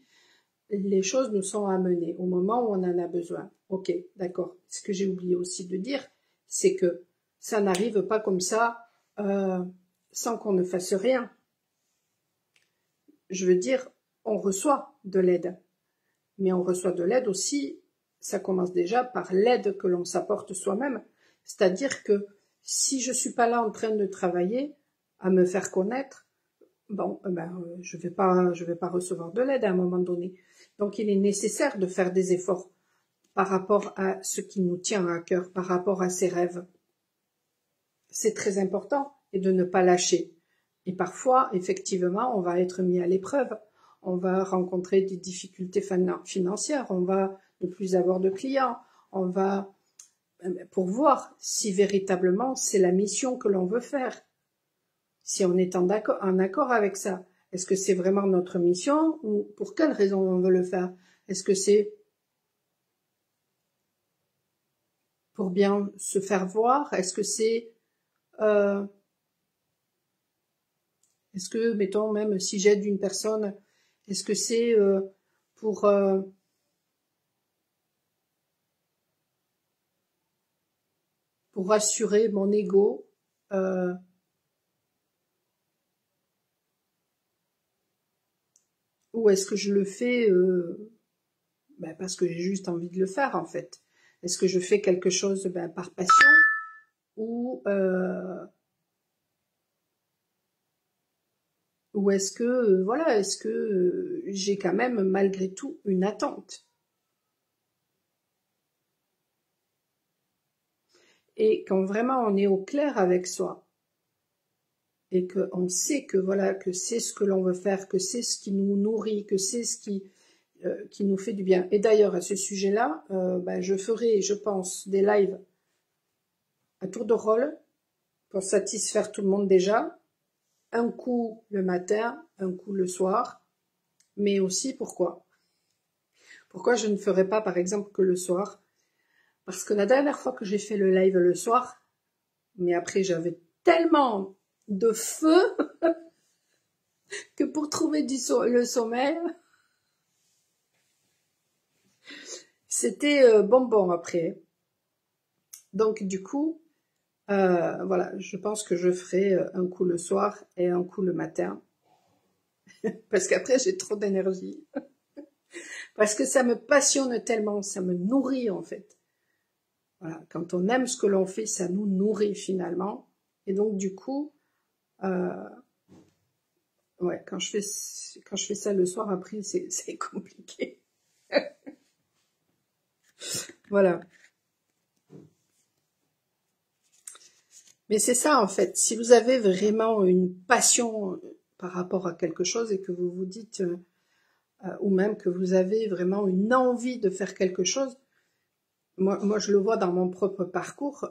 les choses nous sont amenées au moment où on en a besoin. Ok, d'accord. Ce que j'ai oublié aussi de dire, c'est que ça n'arrive pas comme ça sans qu'on ne fasse rien. Je veux dire, on reçoit de l'aide. Mais on reçoit de l'aide aussi, ça commence déjà par l'aide que l'on s'apporte soi-même. C'est-à-dire que si je suis pas là en train de travailler, à me faire connaître, bon, je vais pas recevoir de l'aide à un moment donné. Donc il est nécessaire de faire des efforts par rapport à ce qui nous tient à cœur, par rapport à ses rêves. C'est très important et de ne pas lâcher. Et parfois, effectivement, on va être mis à l'épreuve. On va rencontrer des difficultés financières, on va ne plus avoir de clients, on va pour voir si véritablement c'est la mission que l'on veut faire. Si on est en accord avec ça, est-ce que c'est vraiment notre mission ou pour quelle raison on veut le faire? Est-ce que c'est pour bien se faire voir? Est-ce que c'est est-ce que, mettons, même si j'aide une personne, est-ce que c'est pour rassurer mon ego ou est-ce que je le fais parce que j'ai juste envie de le faire en fait? Est-ce que je fais quelque chose par passion ou est-ce que voilà, est-ce que j'ai quand même malgré tout une attente? Et quand vraiment on est au clair avec soi et qu'on sait que voilà, que c'est ce que l'on veut faire, que c'est ce qui nous nourrit, que c'est ce qui nous fait du bien. Et d'ailleurs à ce sujet-là, je ferai, je pense, des lives à tour de rôle pour satisfaire tout le monde déjà. Un coup le matin, un coup le soir, mais aussi pourquoi je ne ferai pas par exemple que le soir? Parce que la dernière fois que j'ai fait le live le soir, mais après j'avais tellement de feu que pour trouver le sommeil, c'était bonbon après. Donc du coup, voilà, je pense que je ferai un coup le soir et un coup le matin. Parce qu'après j'ai trop d'énergie. Parce que ça me passionne tellement, ça me nourrit en fait. Voilà, quand on aime ce que l'on fait, ça nous nourrit finalement. Et donc du coup, Ouais, quand je fais ça le soir après, c'est compliqué. Voilà. Mais c'est ça en fait. Si vous avez vraiment une passion par rapport à quelque chose et que vous vous dites, ou même que vous avez vraiment une envie de faire quelque chose, moi je le vois dans mon propre parcours,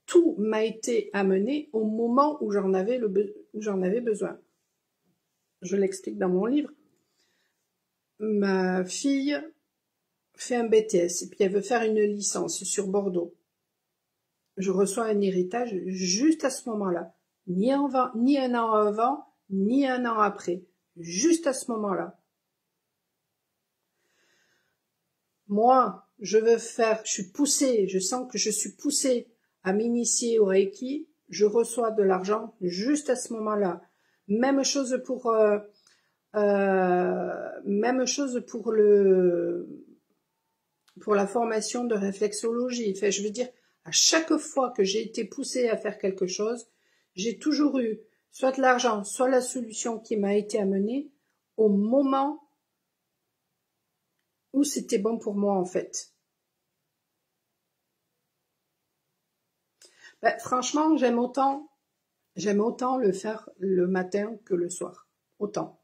tout m'a été amené au moment où où j'en avais besoin. Je l'explique dans mon livre. Ma fille fait un BTS et puis elle veut faire une licence sur Bordeaux. Je reçois un héritage juste à ce moment-là. Ni un an avant, ni un an après. Juste à ce moment-là. Moi, je suis poussée, je sens que je suis poussée à m'initier au Reiki. Je reçois de l'argent juste à ce moment-là. Même chose pour la formation de réflexologie. Enfin, je veux dire, à chaque fois que j'ai été poussée à faire quelque chose, j'ai toujours eu soit de l'argent, soit la solution qui m'a été amenée au moment où c'était bon pour moi, en fait. Ben, franchement, j'aime autant le faire le matin que le soir. Autant.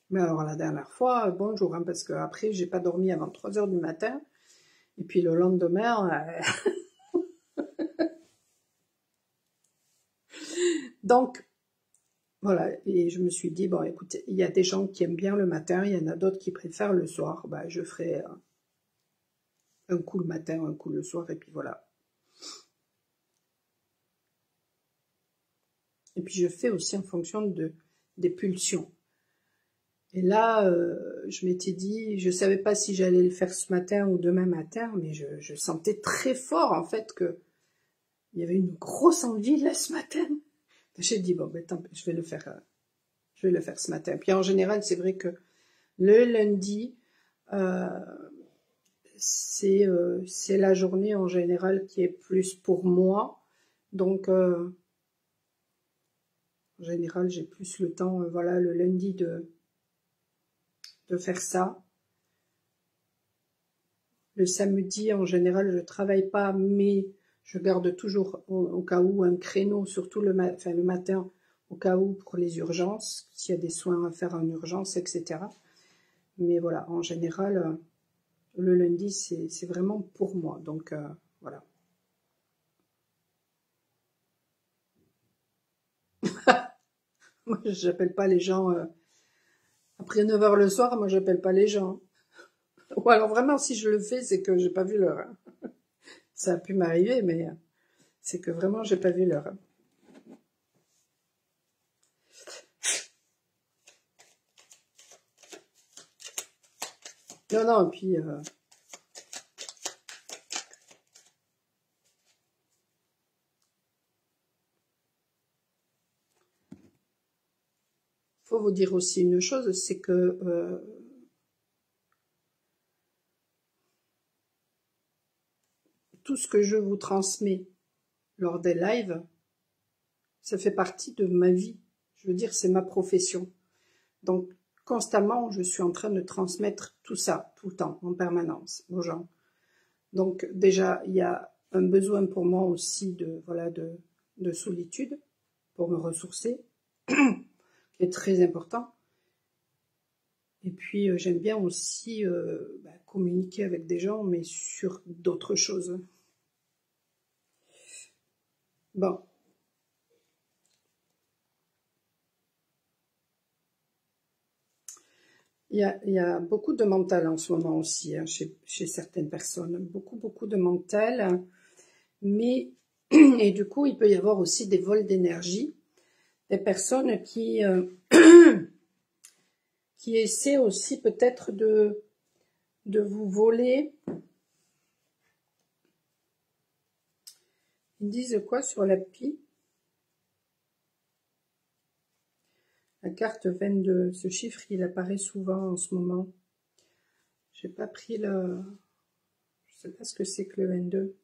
Mais alors, la dernière fois, bonjour, hein, parce que après, j'ai pas dormi avant 3 heures du matin. Et puis le lendemain, donc, voilà, et je me suis dit, bon, écoutez, il y a des gens qui aiment bien le matin, il y en a d'autres qui préfèrent le soir. Bah, je ferai un coup le matin, un coup le soir, et puis voilà. Et puis je fais aussi en fonction des pulsions. Et là, je m'étais dit, je savais pas si j'allais le faire ce matin ou demain matin, mais je sentais très fort en fait que il y avait une grosse envie là ce matin. J'ai dit bon, ben tant pis, je vais le faire ce matin. Puis en général, c'est vrai que le lundi, euh, c'est la journée en général qui est plus pour moi. Donc, en général, j'ai plus le temps, voilà, le lundi de faire ça. Le samedi, en général, je travaille pas, mais je garde toujours au cas où un créneau, surtout le matin, au cas où pour les urgences, s'il y a des soins à faire en urgence, etc. Mais voilà, en général, le lundi, c'est vraiment pour moi. Donc, voilà. Moi, j'appelle pas les gens après 9 heures le soir, moi j'appelle pas les gens. Ou alors vraiment si je le fais, c'est que j'ai pas vu l'heure, hein. Ça a pu m'arriver, mais c'est que vraiment j'ai pas vu l'heure, hein. Non, non, et puis faut vous dire aussi une chose, c'est que tout ce que je vous transmets lors des lives, ça fait partie de ma vie. Je veux dire, c'est ma profession. Donc constamment, je suis en train de transmettre tout ça, tout le temps, en permanence, aux gens. Donc déjà, il y a un besoin pour moi aussi de solitude pour me ressourcer, qui est très important. Et puis j'aime bien aussi communiquer avec des gens, mais sur d'autres choses. Bon, il y a beaucoup de mental en ce moment aussi, hein, chez certaines personnes, beaucoup de mental, mais et du coup il peut y avoir aussi des vols d'énergie, des personnes qui essaient aussi peut-être de vous voler. Ils disent quoi sur l'appli? La carte 22, ce chiffre il apparaît souvent en ce moment. J'ai pas pris je sais pas ce que c'est que le 22.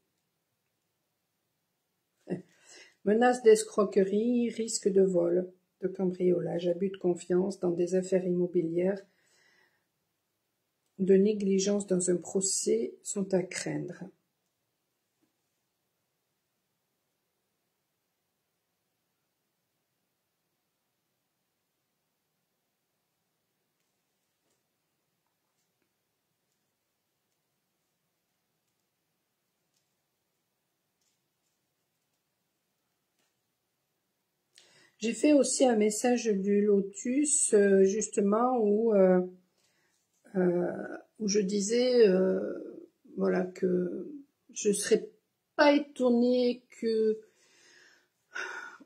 Menace d'escroquerie, risque de vol, de cambriolage, abus de confiance dans des affaires immobilières, de négligence dans un procès sont à craindre. J'ai fait aussi un message du lotus, justement, où je disais voilà, que je ne serais pas étonnée que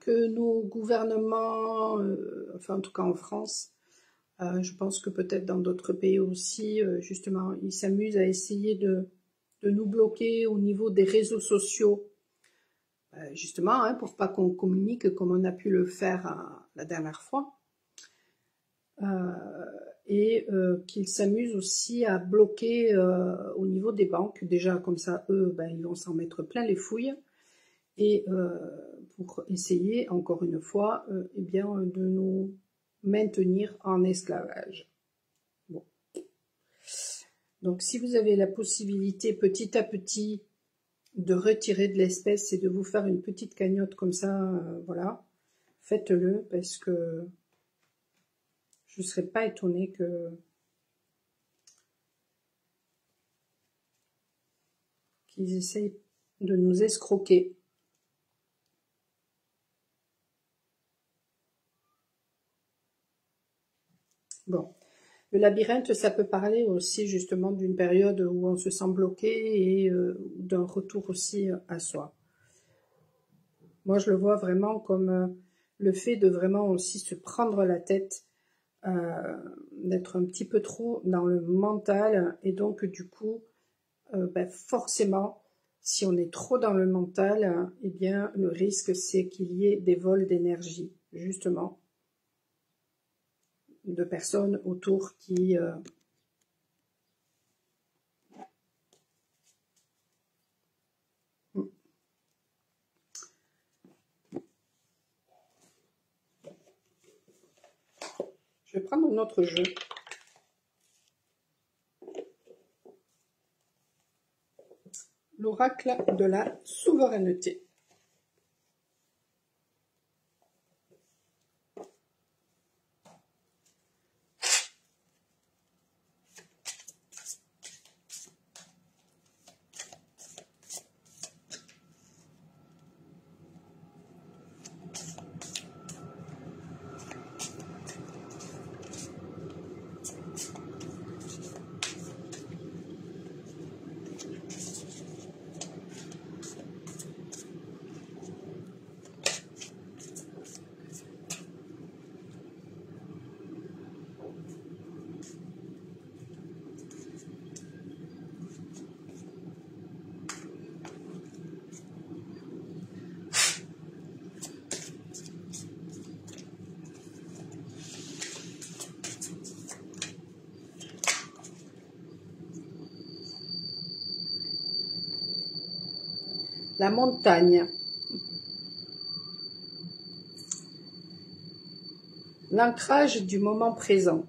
nos gouvernements, enfin en tout cas en France, je pense que peut-être dans d'autres pays aussi, justement, ils s'amusent à essayer de nous bloquer au niveau des réseaux sociaux, justement, hein, pour pas qu'on communique comme on a pu le faire la dernière fois. Et qu'ils s'amusent aussi à bloquer au niveau des banques. Déjà, comme ça, eux, ben, ils vont s'en mettre plein les fouilles. Et pour essayer, encore une fois, eh bien, de nous maintenir en esclavage. Bon. Donc, si vous avez la possibilité, petit à petit, de retirer de l'espèce et de vous faire une petite cagnotte comme ça, voilà, faites-le, parce que je ne serais pas étonnée qu'ils essayent de nous escroquer. Bon, le labyrinthe, ça peut parler aussi justement d'une période où on se sent bloqué et d'un retour aussi à soi. Moi, je le vois vraiment comme le fait de vraiment aussi se prendre la tête, d'être un petit peu trop dans le mental, et donc du coup, ben, forcément, si on est trop dans le mental, eh bien, le risque, c'est qu'il y ait des vols d'énergie, justement, de personnes autour qui... Je vais prendre un autre jeu. L'oracle de la souveraineté. La montagne. L'ancrage du moment présent.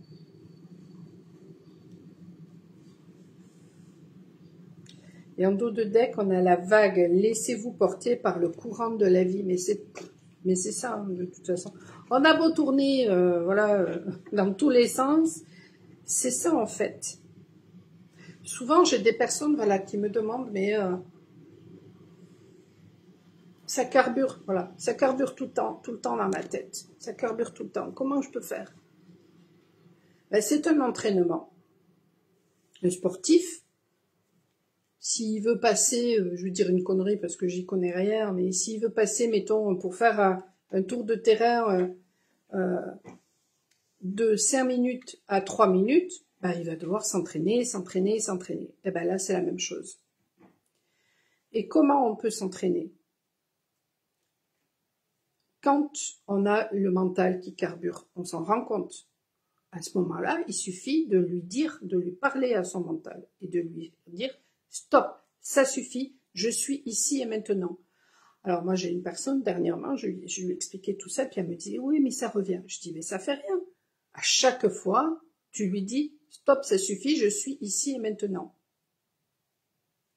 Et en dos de deck, on a la vague. Laissez-vous porter par le courant de la vie. Mais c'est ça, hein, de toute façon. On a beau tourner, voilà, dans tous les sens. C'est ça, en fait. Souvent, j'ai des personnes, voilà, qui me demandent, mais ça carbure, voilà. Ça carbure tout le temps dans ma tête. Ça carbure tout le temps. Comment je peux faire? Ben, c'est un entraînement. Le sportif, s'il veut passer, je veux dire une connerie parce que j'y connais rien, mais s'il veut passer, mettons, pour faire un tour de terrain de 5 minutes à 3 minutes, ben, il va devoir s'entraîner, s'entraîner, s'entraîner. Et ben là, c'est la même chose. Et comment on peut s'entraîner? Quand on a le mental qui carbure, on s'en rend compte. À ce moment-là, il suffit de lui dire, de lui parler à son mental et de lui dire « Stop, ça suffit, je suis ici et maintenant ». Alors moi j'ai une personne, dernièrement, je lui ai expliqué tout ça, puis elle me dit, oui mais ça revient. Je dis, mais ça fait rien. À chaque fois, tu lui dis, stop, ça suffit, je suis ici et maintenant.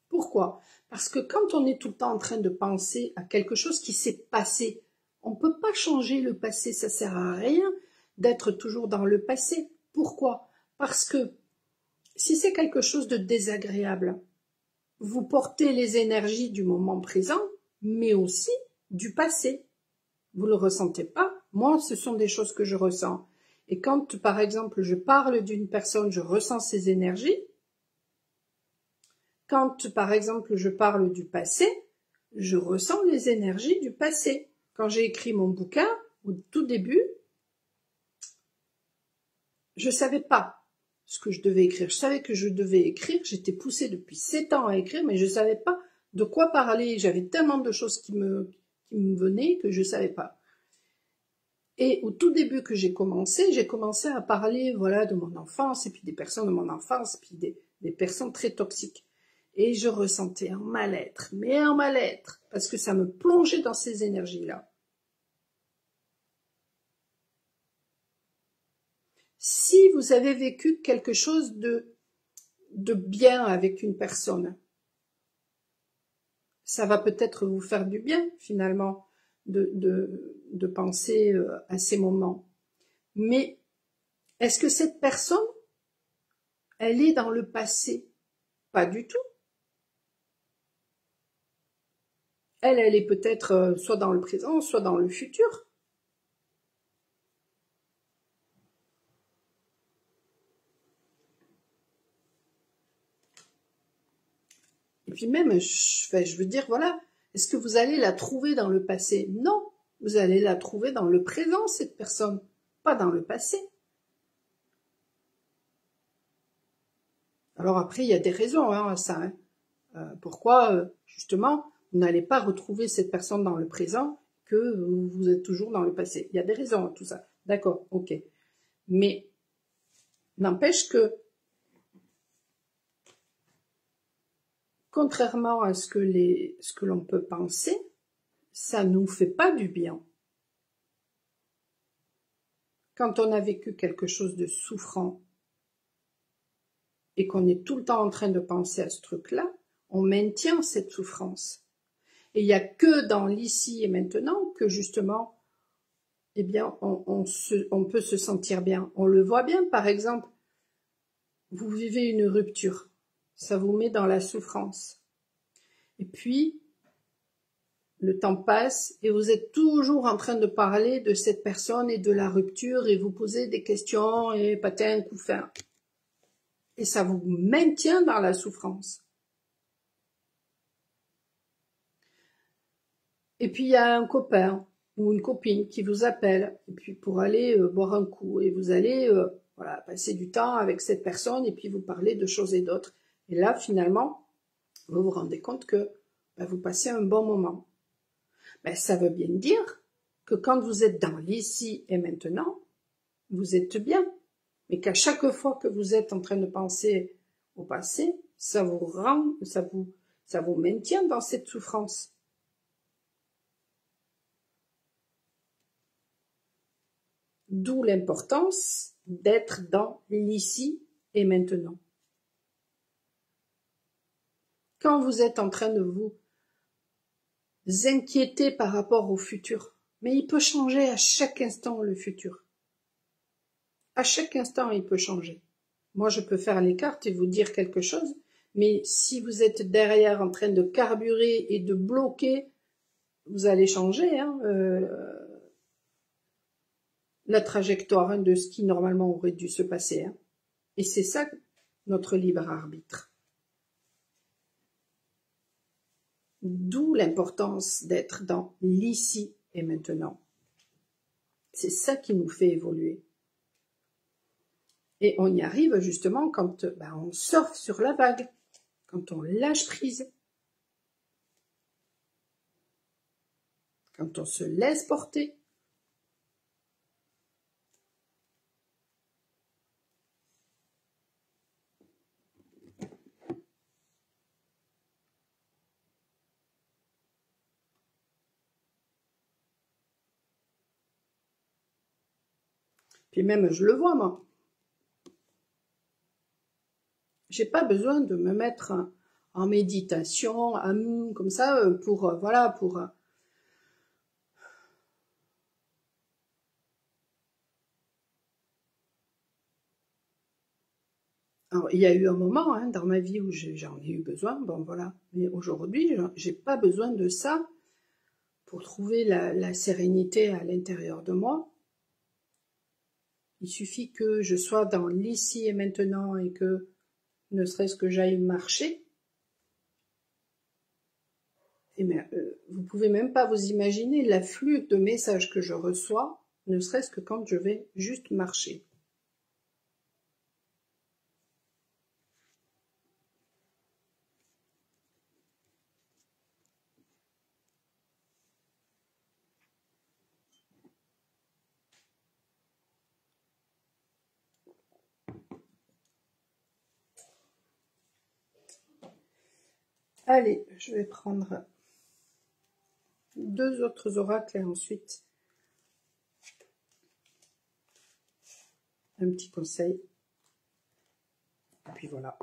Pourquoi? Parce que quand on est tout le temps en train de penser à quelque chose qui s'est passé, on ne peut pas changer le passé, ça sert à rien d'être toujours dans le passé. Pourquoi? Parce que si c'est quelque chose de désagréable, vous portez les énergies du moment présent, mais aussi du passé. Vous ne le ressentez pas? Moi, ce sont des choses que je ressens. Et quand, par exemple, je parle d'une personne, je ressens ses énergies. Quand, par exemple, je parle du passé, je ressens les énergies du passé. Quand j'ai écrit mon bouquin, au tout début, je savais pas ce que je devais écrire. Je savais que je devais écrire. J'étais poussée depuis 7 ans à écrire, mais je savais pas de quoi parler. J'avais tellement de choses qui me venaient que je savais pas. Et au tout début que j'ai commencé à parler, voilà, de mon enfance, et puis des personnes de mon enfance, et puis des personnes très toxiques. Et je ressentais un mal-être, mais un mal-être, parce que ça me plongeait dans ces énergies-là. Si vous avez vécu quelque chose de bien avec une personne, ça va peut-être vous faire du bien, finalement, de penser à ces moments. Mais est-ce que cette personne, elle est dans le passé? Pas du tout. Elle est peut-être soit dans le présent, soit dans le futur. Et puis même, je veux dire, voilà, est-ce que vous allez la trouver dans le passé? Non, vous allez la trouver dans le présent, cette personne, pas dans le passé. Alors après, il y a des raisons à ça. Pourquoi, justement, vous n'allez pas retrouver cette personne dans le présent, que vous êtes toujours dans le passé. Il y a des raisons à tout ça. D'accord, ok. Mais n'empêche que, contrairement à ce que l'on peut penser, ça nous fait pas du bien. Quand on a vécu quelque chose de souffrant et qu'on est tout le temps en train de penser à ce truc-là, on maintient cette souffrance. Et il n'y a que dans l'ici et maintenant que justement, eh bien, on peut se sentir bien. On le voit bien, par exemple, vous vivez une rupture, ça vous met dans la souffrance. Et puis, le temps passe et vous êtes toujours en train de parler de cette personne et de la rupture et vous posez des questions et patin, coup fin. Et ça vous maintient dans la souffrance. Et puis il y a un copain ou une copine qui vous appelle et puis pour aller boire un coup et vous allez voilà, passer du temps avec cette personne et puis vous parlez de choses et d'autres. Et là, finalement, vous vous rendez compte que vous passez un bon moment. Ça veut bien dire que quand vous êtes dans l'ici et maintenant, vous êtes bien. Mais qu'à chaque fois que vous êtes en train de penser au passé, ça vous maintient dans cette souffrance. D'où l'importance d'être dans l'ici et maintenant. Quand vous êtes en train de vous inquiéter par rapport au futur, mais il peut changer à chaque instant le futur. À chaque instant, il peut changer. Moi, je peux faire les cartes et vous dire quelque chose, mais si vous êtes derrière en train de carburer et de bloquer, vous allez changer la trajectoire de ce qui normalement aurait dû se passer. Et c'est ça notre libre arbitre. D'où l'importance d'être dans l'ici et maintenant. C'est ça qui nous fait évoluer. Et on y arrive justement quand on surfe sur la vague, quand on lâche prise, quand on se laisse porter. Puis même, je le vois, moi. J'ai pas besoin de me mettre en méditation, comme ça, pour, voilà, pour... Alors, il y a eu un moment hein, dans ma vie où j'en ai eu besoin, bon voilà. Mais aujourd'hui, j'ai pas besoin de ça pour trouver la sérénité à l'intérieur de moi. Il suffit que je sois dans l'ici et maintenant et que ne serait-ce que j'aille marcher. Et bien, vous pouvez même pas vous imaginer l'afflux de messages que je reçois, ne serait-ce que quand je vais juste marcher. Allez, je vais prendre 2 autres oracles et ensuite un petit conseil. Et puis voilà.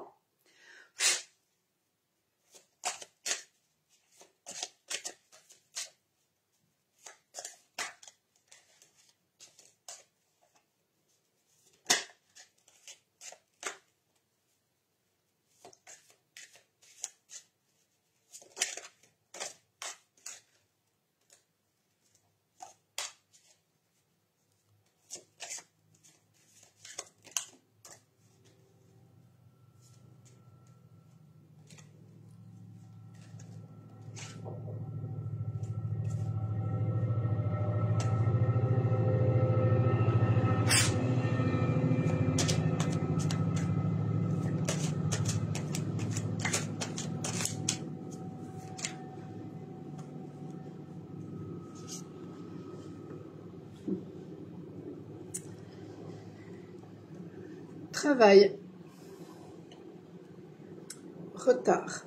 Travail. Retard.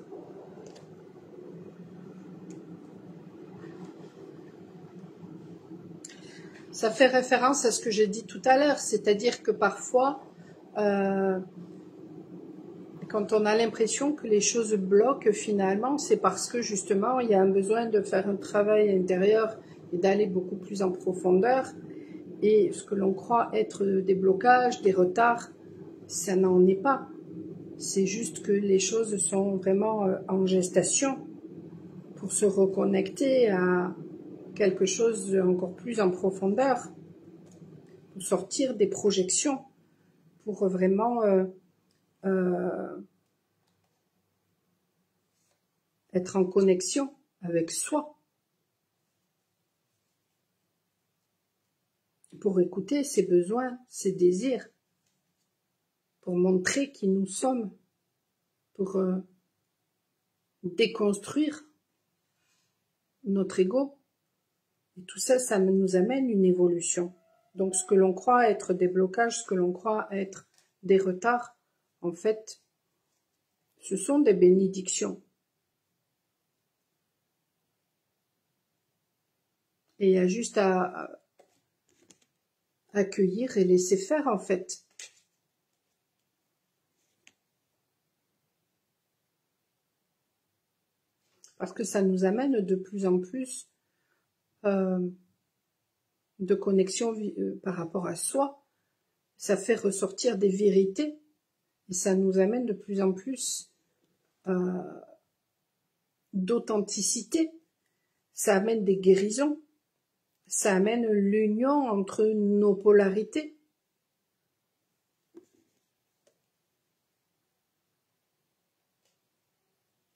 Ça fait référence à ce que j'ai dit tout à l'heure, c'est-à-dire que parfois, quand on a l'impression que les choses bloquent finalement, c'est parce que justement, il y a un besoin de faire un travail intérieur et d'aller beaucoup plus en profondeur. Et ce que l'on croit être des blocages, des retards, ça n'en est pas. C'est juste que les choses sont vraiment en gestation pour se reconnecter à quelque chose encore plus en profondeur, pour sortir des projections, pour vraiment être en connexion avec soi, pour écouter ses besoins, ses désirs, pour montrer qui nous sommes, pour déconstruire notre ego. Et tout ça, ça nous amène une évolution. Donc ce que l'on croit être des blocages, ce que l'on croit être des retards, en fait, ce sont des bénédictions. Et il y a juste à accueillir et laisser faire, en fait. Parce que ça nous amène de plus en plus de connexion par rapport à soi. Ça fait ressortir des vérités et ça nous amène de plus en plus d'authenticité. Ça amène des guérisons. Ça amène l'union entre nos polarités.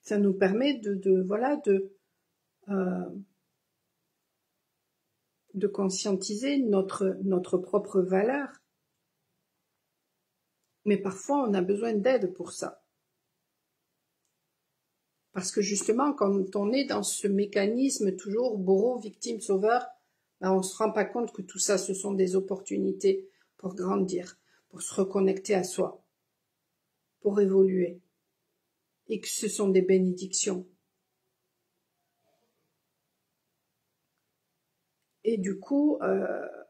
Ça nous permet de conscientiser notre propre valeur. Mais parfois, on a besoin d'aide pour ça. Parce que justement, quand on est dans ce mécanisme toujours bourreau, victime, sauveur, ben on ne se rend pas compte que tout ça, ce sont des opportunités pour grandir, pour se reconnecter à soi, pour évoluer. Et que ce sont des bénédictions. Et du coup,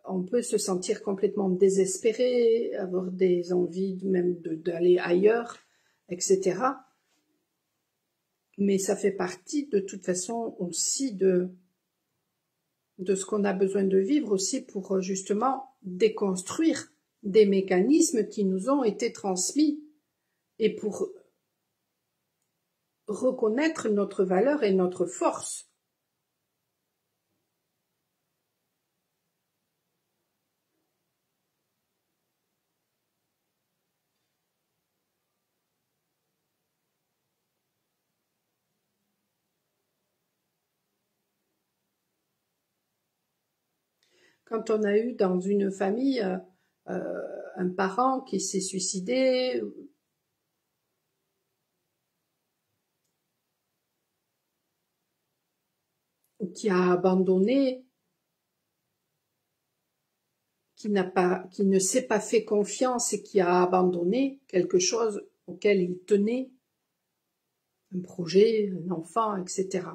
on peut se sentir complètement désespéré, avoir des envies même d'aller ailleurs, etc. Mais ça fait partie de toute façon aussi de ce qu'on a besoin de vivre aussi pour justement déconstruire des mécanismes qui nous ont été transmis et pour reconnaître notre valeur et notre force. Quand on a eu dans une famille un parent qui s'est suicidé, ou qui a abandonné, qui ne s'est pas fait confiance et qui a abandonné quelque chose auquel il tenait, un projet, un enfant, etc.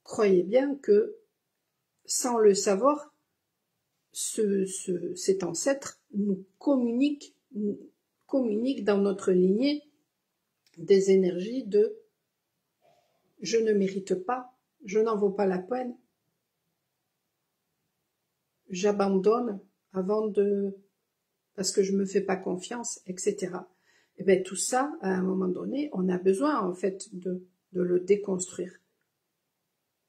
Croyez bien que, sans le savoir, cet ancêtre nous communique dans notre lignée des énergies de « je ne mérite pas, je n'en vaux pas la peine, j'abandonne parce que je me fais pas confiance, etc. » Et bien tout ça, à un moment donné, on a besoin en fait de le déconstruire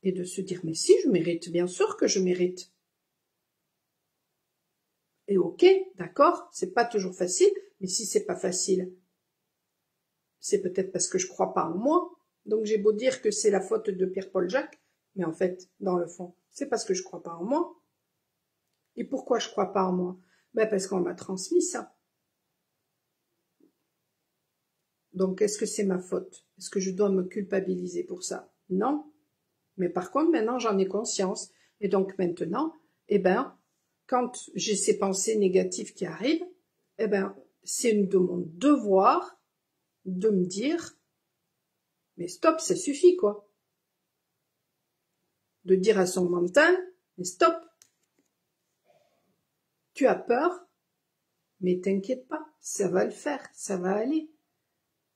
et de se dire mais si je mérite, bien sûr que je mérite. Et ok, d'accord, c'est pas toujours facile, mais si c'est pas facile, c'est peut-être parce que je crois pas en moi. Donc j'ai beau dire que c'est la faute de Pierre-Paul Jacques, mais en fait, dans le fond, c'est parce que je crois pas en moi. Et pourquoi je crois pas en moi? Ben parce qu'on m'a transmis ça. Donc est-ce que c'est ma faute? Est-ce que je dois me culpabiliser pour ça? Non. Mais par contre, maintenant j'en ai conscience. Et donc maintenant, eh ben, quand j'ai ces pensées négatives qui arrivent, eh ben, c'est de mon devoir de me dire, mais stop, ça suffit, quoi. De dire à son mental, mais stop. Tu as peur, mais t'inquiète pas, ça va le faire, ça va aller.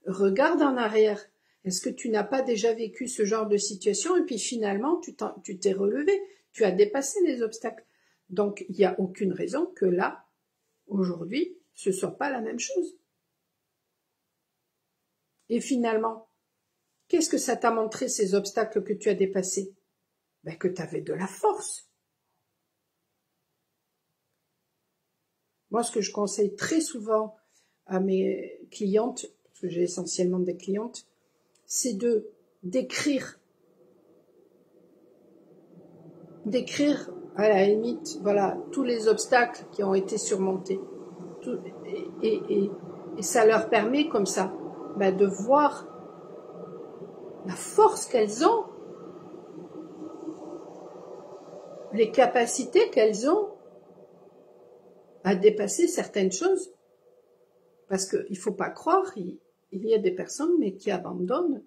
Regarde en arrière. Est-ce que tu n'as pas déjà vécu ce genre de situation et puis finalement tu t'es relevé, tu as dépassé les obstacles. Donc il n'y a aucune raison que là, aujourd'hui, ce soit pas la même chose. Et finalement, qu'est-ce que ça t'a montré ces obstacles que tu as dépassés? Ben, que tu avais de la force. Moi, ce que je conseille très souvent à mes clientes, parce que j'ai essentiellement des clientes, c'est d'écrire à la limite, voilà, tous les obstacles qui ont été surmontés. Et ça leur permet comme ça ben, de voir la force qu'elles ont, les capacités qu'elles ont à dépasser certaines choses. Parce qu'il ne faut pas croire, il y a des personnes mais qui abandonnent,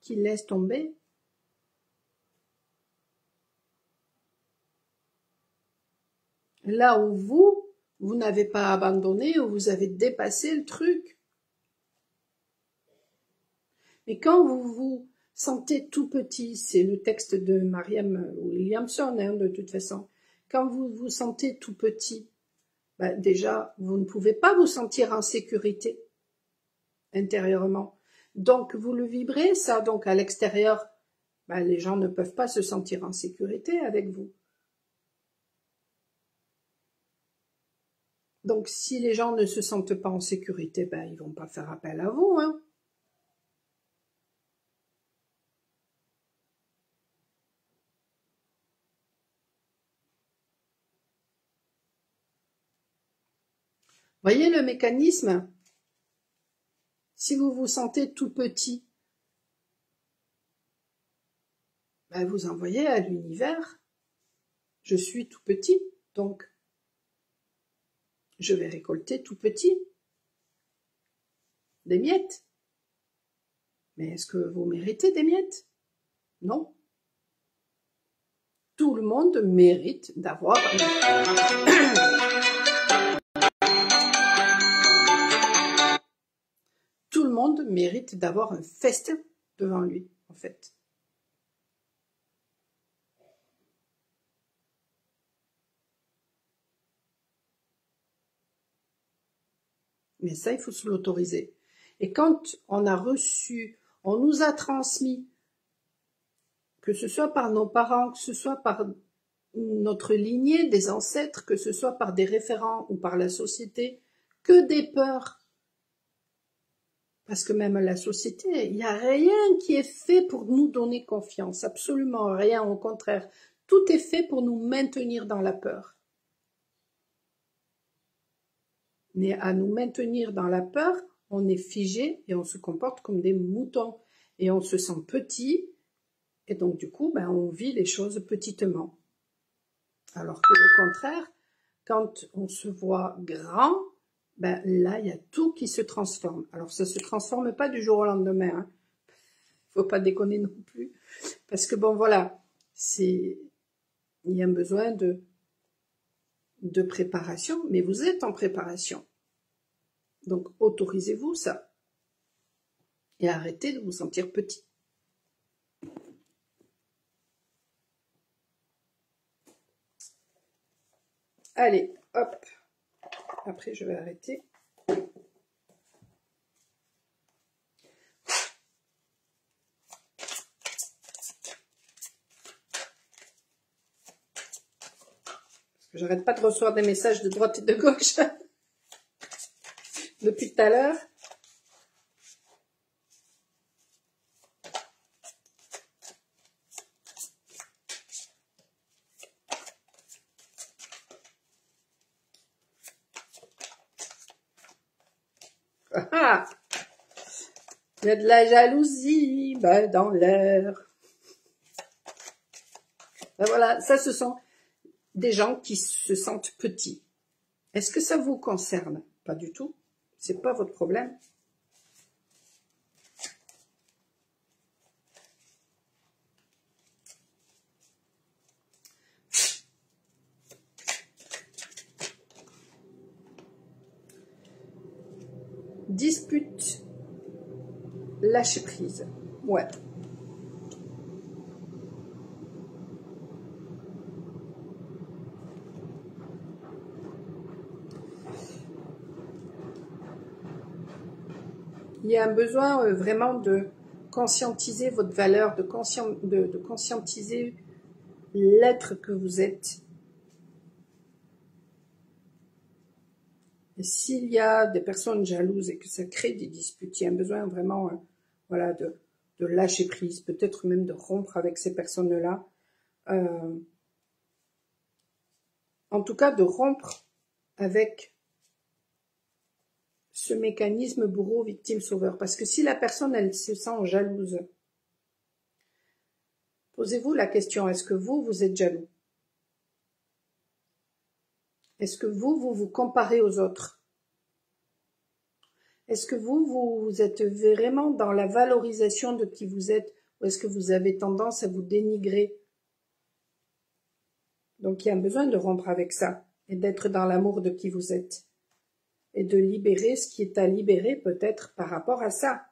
qui laissent tomber. Là où vous n'avez pas abandonné, où vous avez dépassé le truc. Mais quand vous vous sentez tout petit, c'est le texte de Marianne Williamson, hein, de toute façon. Quand vous vous sentez tout petit, ben déjà, vous ne pouvez pas vous sentir en sécurité intérieurement. Donc, vous le vibrez, ça. Donc, à l'extérieur, ben, les gens ne peuvent pas se sentir en sécurité avec vous. Donc, si les gens ne se sentent pas en sécurité, ben, ils vont pas faire appel à vous, hein. Voyez le mécanisme? Si vous vous sentez tout petit, ben, vous envoyez à l'univers, je suis tout petit, donc je vais récolter tout petit, des miettes. Mais est-ce que vous méritez des miettes? Non. Tout le monde mérite d'avoir tout le monde mérite d'avoir un festin devant lui, en fait. Mais ça, il faut se l'autoriser. Et quand on a reçu, on nous a transmis, que ce soit par nos parents, que ce soit par notre lignée des ancêtres, que ce soit par des référents ou par la société, que des peurs. Parce que même la société, il n'y a rien qui est fait pour nous donner confiance, absolument rien, au contraire. Tout est fait pour nous maintenir dans la peur. Mais à nous maintenir dans la peur, on est figé et on se comporte comme des moutons. Et on se sent petit, et donc du coup, on vit les choses petitement. Alors qu'au contraire, quand on se voit grand, là, il y a tout qui se transforme. Alors, ça se transforme pas du jour au lendemain, hein. Faut pas déconner non plus. Parce que bon, voilà, il y a un besoin de préparation, mais vous êtes en préparation. Donc, autorisez-vous ça. Et arrêtez de vous sentir petit. Allez, hop. Après, je vais arrêter. J'arrête pas de recevoir des messages de droite et de gauche depuis tout à l'heure. Ah, il y a de la jalousie dans l'air. Voilà, ça ce sont des gens qui se sentent petits. Est-ce que ça vous concerne? Pas du tout. C'est pas votre problème. Dispute, lâcher prise. Ouais. Il y a un besoin vraiment de conscientiser votre valeur, de conscientiser l'être que vous êtes. Et s'il y a des personnes jalouses et que ça crée des disputes, il y a un besoin vraiment voilà, de lâcher prise, peut-être même de rompre avec ces personnes-là. En tout cas, de rompre avec ce mécanisme bourreau, victime, sauveur. Parce que si la personne, elle se sent jalouse, posez-vous la question, est-ce que vous êtes jaloux? Est-ce que vous comparez aux autres? Est-ce que vous êtes vraiment dans la valorisation de qui vous êtes, ou est-ce que vous avez tendance à vous dénigrer? Donc il y a un besoin de rompre avec ça, et d'être dans l'amour de qui vous êtes, et de libérer ce qui est à libérer peut-être par rapport à ça.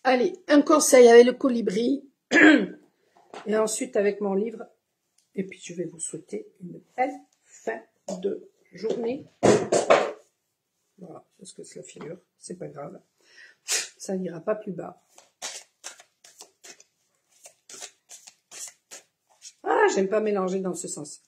Allez, un conseil avec le colibri, et ensuite avec mon livre, et puis je vais vous souhaiter une belle fin de journée. Voilà, c'est ce que c'est la figure, c'est pas grave, ça n'ira pas plus bas. Ah, j'aime pas mélanger dans ce sens.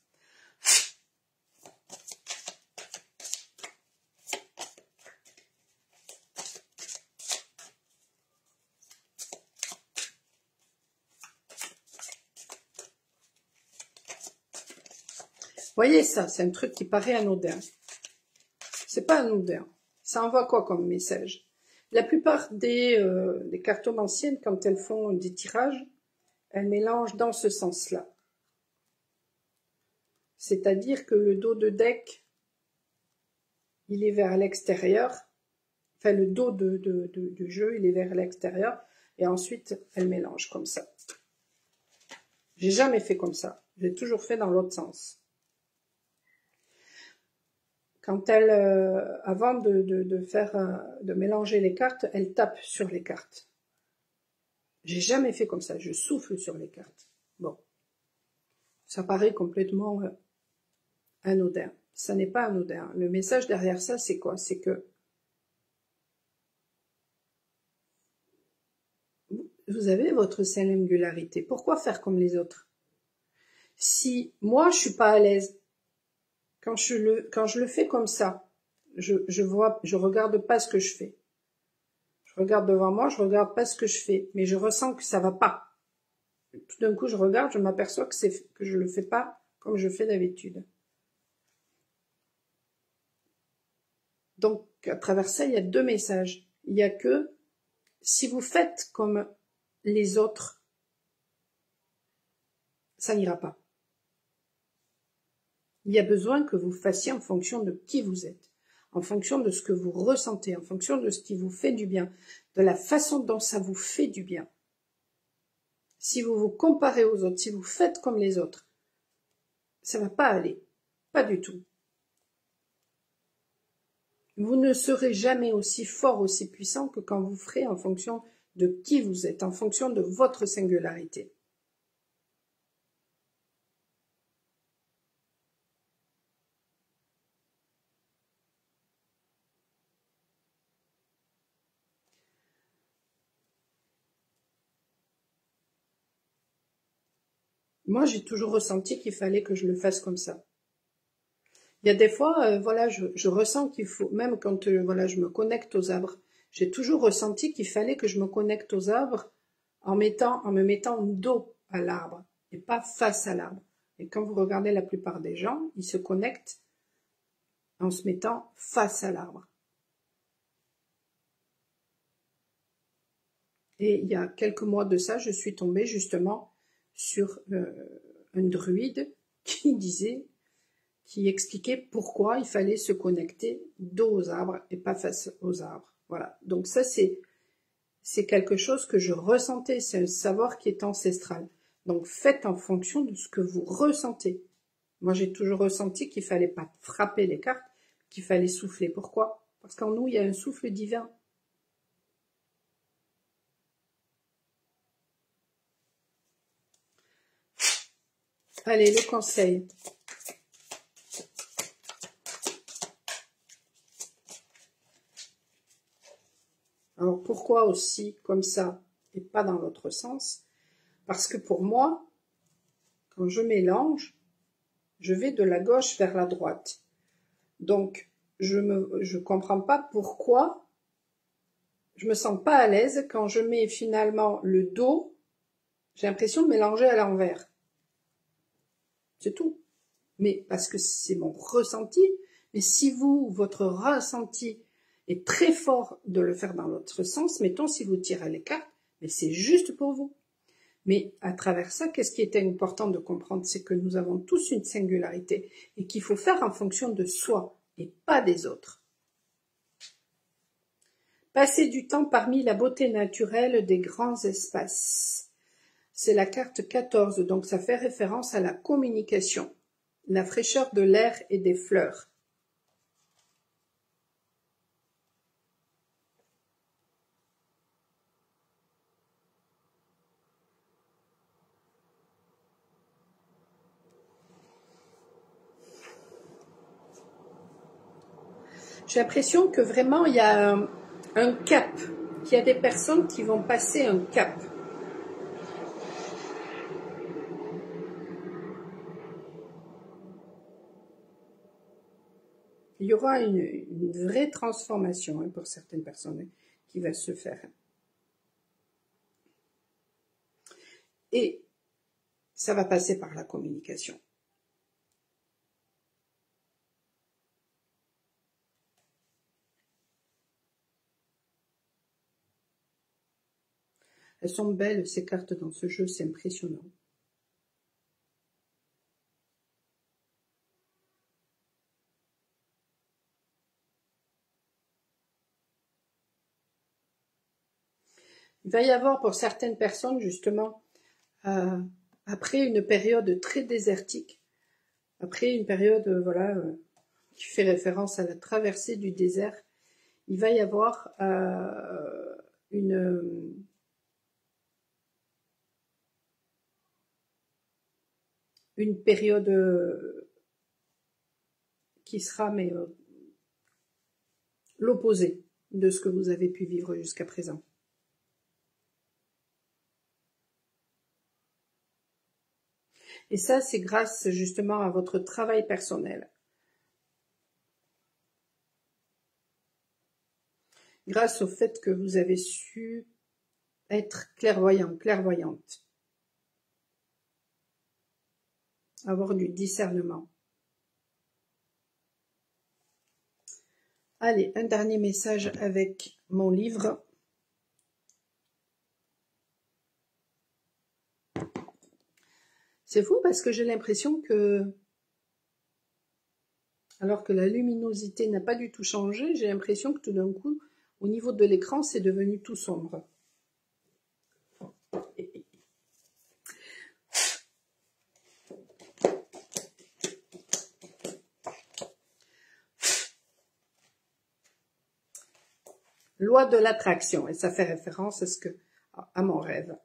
Voyez ça, c'est un truc qui paraît anodin. C'est pas anodin. Ça envoie quoi comme message? La plupart des cartomanciennes, quand elles font des tirages, elles mélangent dans ce sens-là. C'est-à-dire que le dos de deck, il est vers l'extérieur, Enfin, le dos du jeu, il est vers l'extérieur. Et ensuite, elle mélange comme ça. J'ai jamais fait comme ça. J'ai toujours fait dans l'autre sens. Quand elle, avant de mélanger les cartes, elle tape sur les cartes. J'ai jamais fait comme ça. Je souffle sur les cartes. Bon. Ça paraît complètement anodin. Ça n'est pas anodin. Le message derrière ça, c'est quoi? C'est que vous avez votre singularité. Pourquoi faire comme les autres? Si moi, je suis pas à l'aise, quand je le fais comme ça, je regarde pas ce que je fais. Je regarde devant moi, je regarde pas ce que je fais, mais je ressens que ça va pas. Tout d'un coup, je regarde, je m'aperçois que je le fais pas comme je fais d'habitude. Donc, à travers ça, il y a deux messages. Il y a que, si vous faites comme les autres, ça n'ira pas. Il y a besoin que vous fassiez en fonction de qui vous êtes, en fonction de ce que vous ressentez, en fonction de ce qui vous fait du bien, de la façon dont ça vous fait du bien. Si vous vous comparez aux autres, si vous faites comme les autres, ça va pas aller. Pas du tout. Vous ne serez jamais aussi fort, aussi puissant que quand vous ferez en fonction de qui vous êtes, en fonction de votre singularité. Moi, j'ai toujours ressenti qu'il fallait que je le fasse comme ça. Il y a des fois, voilà, je ressens qu'il faut, même quand voilà, je me connecte aux arbres, j'ai toujours ressenti qu'il fallait que je me connecte aux arbres en me mettant dos à l'arbre et pas face à l'arbre. Et quand vous regardez la plupart des gens, ils se connectent en se mettant face à l'arbre. Et il y a quelques mois de ça, je suis tombée justement sur un druide qui expliquait pourquoi il fallait se connecter dos aux arbres et pas face aux arbres. Voilà. Donc ça, c'est quelque chose que je ressentais, c'est un savoir qui est ancestral. Donc faites en fonction de ce que vous ressentez. Moi, j'ai toujours ressenti qu'il fallait pas frapper les cartes, qu'il fallait souffler. Pourquoi? Parce qu'en nous, il y a un souffle divin. Allez, le conseil. Alors pourquoi aussi comme ça et pas dans l'autre sens? Parce que pour moi, quand je mélange, je vais de la gauche vers la droite. Donc, je comprends pas pourquoi je me sens pas à l'aise quand je mets finalement le dos, j'ai l'impression de mélanger à l'envers. C'est tout. Mais parce que c'est mon ressenti. Mais si votre ressenti est très fort de le faire dans l'autre sens, mettons si vous tirez les cartes, mais c'est juste pour vous. Mais à travers ça, qu'est-ce qui est important de comprendre? C'est que nous avons tous une singularité et qu'il faut faire en fonction de soi et pas des autres. Passer du temps parmi la beauté naturelle des grands espaces. C'est la carte 14, donc ça fait référence à la communication, la fraîcheur de l'air et des fleurs. J'ai l'impression que vraiment il y a un cap, qu'il y a des personnes qui vont passer un cap. Il y aura une vraie transformation pour certaines personnes qui va se faire. Et ça va passer par la communication. Elles sont belles, ces cartes dans ce jeu, c'est impressionnant. Il va y avoir pour certaines personnes, justement, après une période très désertique, après une période voilà, qui fait référence à la traversée du désert, il va y avoir une période qui sera mais l'opposé de ce que vous avez pu vivre jusqu'à présent. Et ça, c'est grâce justement à votre travail personnel. Grâce au fait que vous avez su être clairvoyant, clairvoyante. Avoir du discernement. Allez, un dernier message avec mon livre. C'est fou parce que j'ai l'impression que, alors que la luminosité n'a pas du tout changé, j'ai l'impression que tout d'un coup, au niveau de l'écran, c'est devenu tout sombre. Loi de l'attraction, et ça fait référence à mon rêve.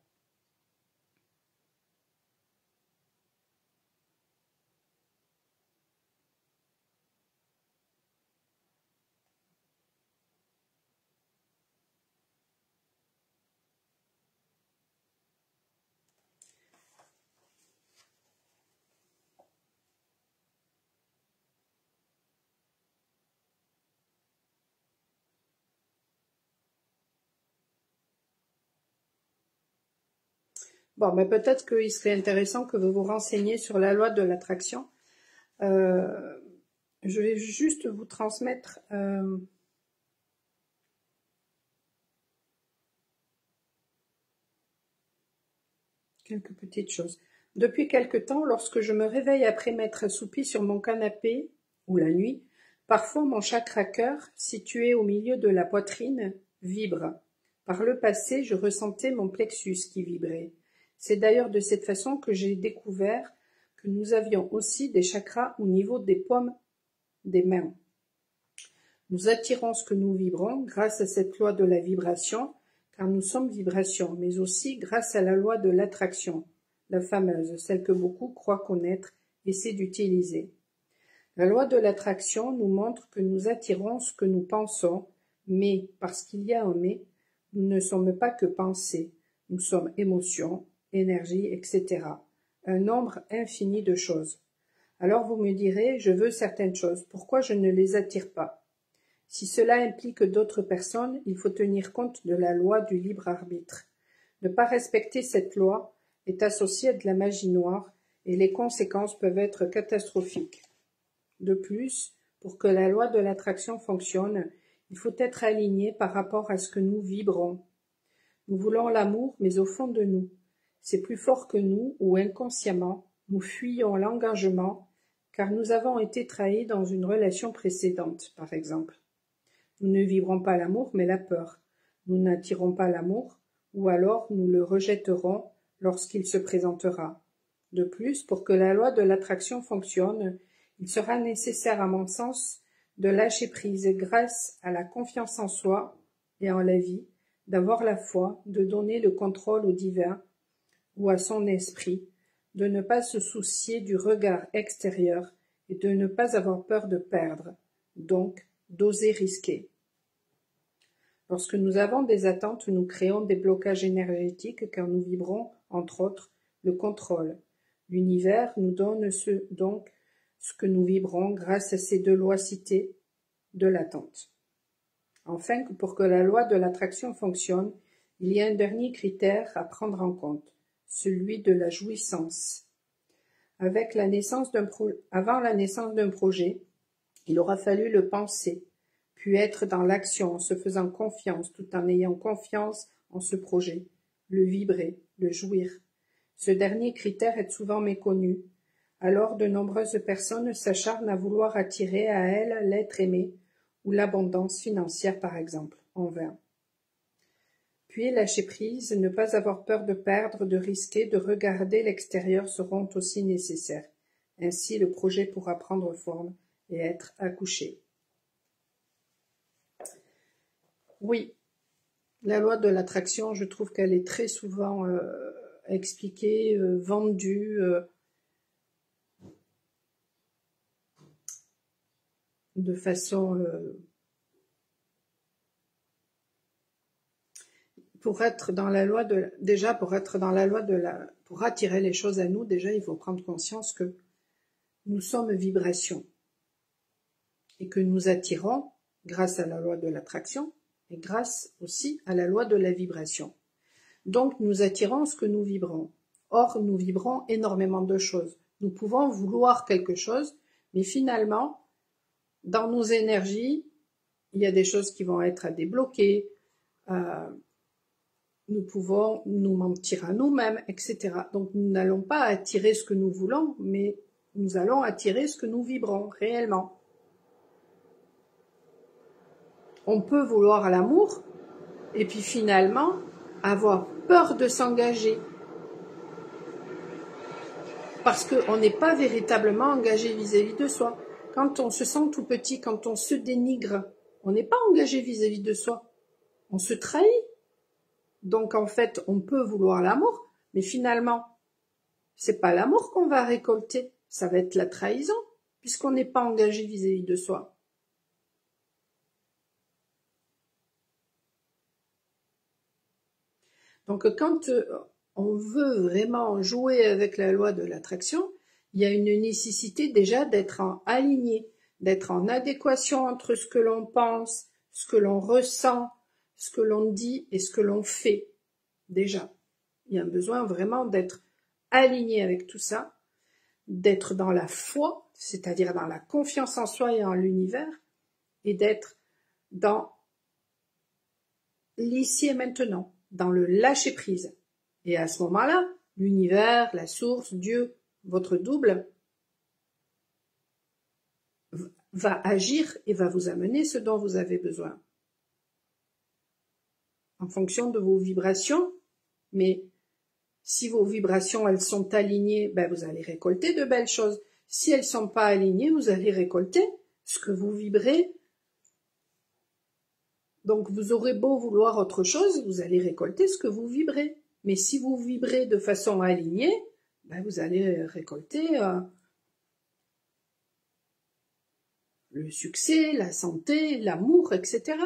Bon, mais peut-être qu'il serait intéressant que vous vous renseigniez sur la loi de l'attraction. Je vais juste vous transmettre quelques petites choses. Depuis quelque temps, lorsque je me réveille après m'être assoupie sur mon canapé, ou la nuit, parfois mon chakra cœur, situé au milieu de la poitrine, vibre. Par le passé, je ressentais mon plexus qui vibrait. C'est d'ailleurs de cette façon que j'ai découvert que nous avions aussi des chakras au niveau des paumes des mains. Nous attirons ce que nous vibrons grâce à cette loi de la vibration, car nous sommes vibration, mais aussi grâce à la loi de l'attraction, la fameuse, celle que beaucoup croient connaître et essaient d'utiliser. La loi de l'attraction nous montre que nous attirons ce que nous pensons, mais, parce qu'il y a un mais, nous ne sommes pas que pensées, nous sommes émotions, énergie, etc. Un nombre infini de choses. Alors vous me direz, je veux certaines choses, pourquoi je ne les attire pas? Si cela implique d'autres personnes, il faut tenir compte de la loi du libre arbitre. Ne pas respecter cette loi est associé à de la magie noire et les conséquences peuvent être catastrophiques. De plus, pour que la loi de l'attraction fonctionne, il faut être aligné par rapport à ce que nous vibrons. Nous voulons l'amour, mais au fond de nous, c'est plus fort que nous ou inconsciemment, nous fuyons l'engagement car nous avons été trahis dans une relation précédente, par exemple. Nous ne vibrons pas l'amour, mais la peur. Nous n'attirons pas l'amour, ou alors nous le rejetterons lorsqu'il se présentera. De plus, pour que la loi de l'attraction fonctionne, il sera nécessaire, à mon sens, de lâcher prise grâce à la confiance en soi et en la vie, d'avoir la foi, de donner le contrôle au divin ou à son esprit, de ne pas se soucier du regard extérieur et de ne pas avoir peur de perdre, donc d'oser risquer. Lorsque nous avons des attentes, nous créons des blocages énergétiques car nous vibrons, entre autres, le contrôle. L'univers nous donne donc ce que nous vibrons grâce à ces deux lois citées de l'attente. Enfin, pour que la loi de l'attraction fonctionne, il y a un dernier critère à prendre en compte, celui de la jouissance. Avant la naissance d'un projet, il aura fallu le penser, puis être dans l'action en se faisant confiance tout en ayant confiance en ce projet, le vibrer, le jouir. Ce dernier critère est souvent méconnu. Alors de nombreuses personnes s'acharnent à vouloir attirer à elles l'être aimé ou l'abondance financière par exemple, en vain. Puis lâcher prise, ne pas avoir peur de perdre, de risquer, de regarder l'extérieur seront aussi nécessaires. Ainsi, le projet pourra prendre forme et être accouché. Oui, la loi de l'attraction, je trouve qu'elle est très souvent expliquée, vendue, de façon... pour être dans la loi de... Déjà, pour être dans la loi de la... Pour attirer les choses à nous, déjà, il faut prendre conscience que nous sommes vibration et que nous attirons grâce à la loi de l'attraction et grâce aussi à la loi de la vibration. Donc, nous attirons ce que nous vibrons. Or, nous vibrons énormément de choses. Nous pouvons vouloir quelque chose, mais finalement, dans nos énergies, il y a des choses qui vont être à débloquer, nous pouvons nous mentir à nous-mêmes, etc. Donc, nous n'allons pas attirer ce que nous voulons, mais nous allons attirer ce que nous vibrons réellement. On peut vouloir l'amour, et puis finalement, avoir peur de s'engager. Parce qu'on n'est pas véritablement engagé vis-à-vis de soi. Quand on se sent tout petit, quand on se dénigre, on n'est pas engagé vis-à-vis de soi. On se trahit. Donc en fait, on peut vouloir l'amour, mais finalement, c'est pas l'amour qu'on va récolter, ça va être la trahison, puisqu'on n'est pas engagé vis-à-vis de soi. Donc quand on veut vraiment jouer avec la loi de l'attraction, il y a une nécessité déjà d'être aligné, d'être en adéquation entre ce que l'on pense, ce que l'on ressent, ce que l'on dit et ce que l'on fait. Déjà, il y a un besoin vraiment d'être aligné avec tout ça, d'être dans la foi, c'est-à-dire dans la confiance en soi et en l'univers, et d'être dans l'ici et maintenant, dans le lâcher-prise. Et à ce moment-là, l'univers, la source, Dieu, votre double, va agir et va vous amener ce dont vous avez besoin. En fonction de vos vibrations, mais si vos vibrations, elles sont alignées, ben vous allez récolter de belles choses. Si elles sont pas alignées, vous allez récolter ce que vous vibrez. Donc vous aurez beau vouloir autre chose, vous allez récolter ce que vous vibrez. Mais si vous vibrez de façon alignée, ben vous allez récolter le succès, la santé, l'amour, etc.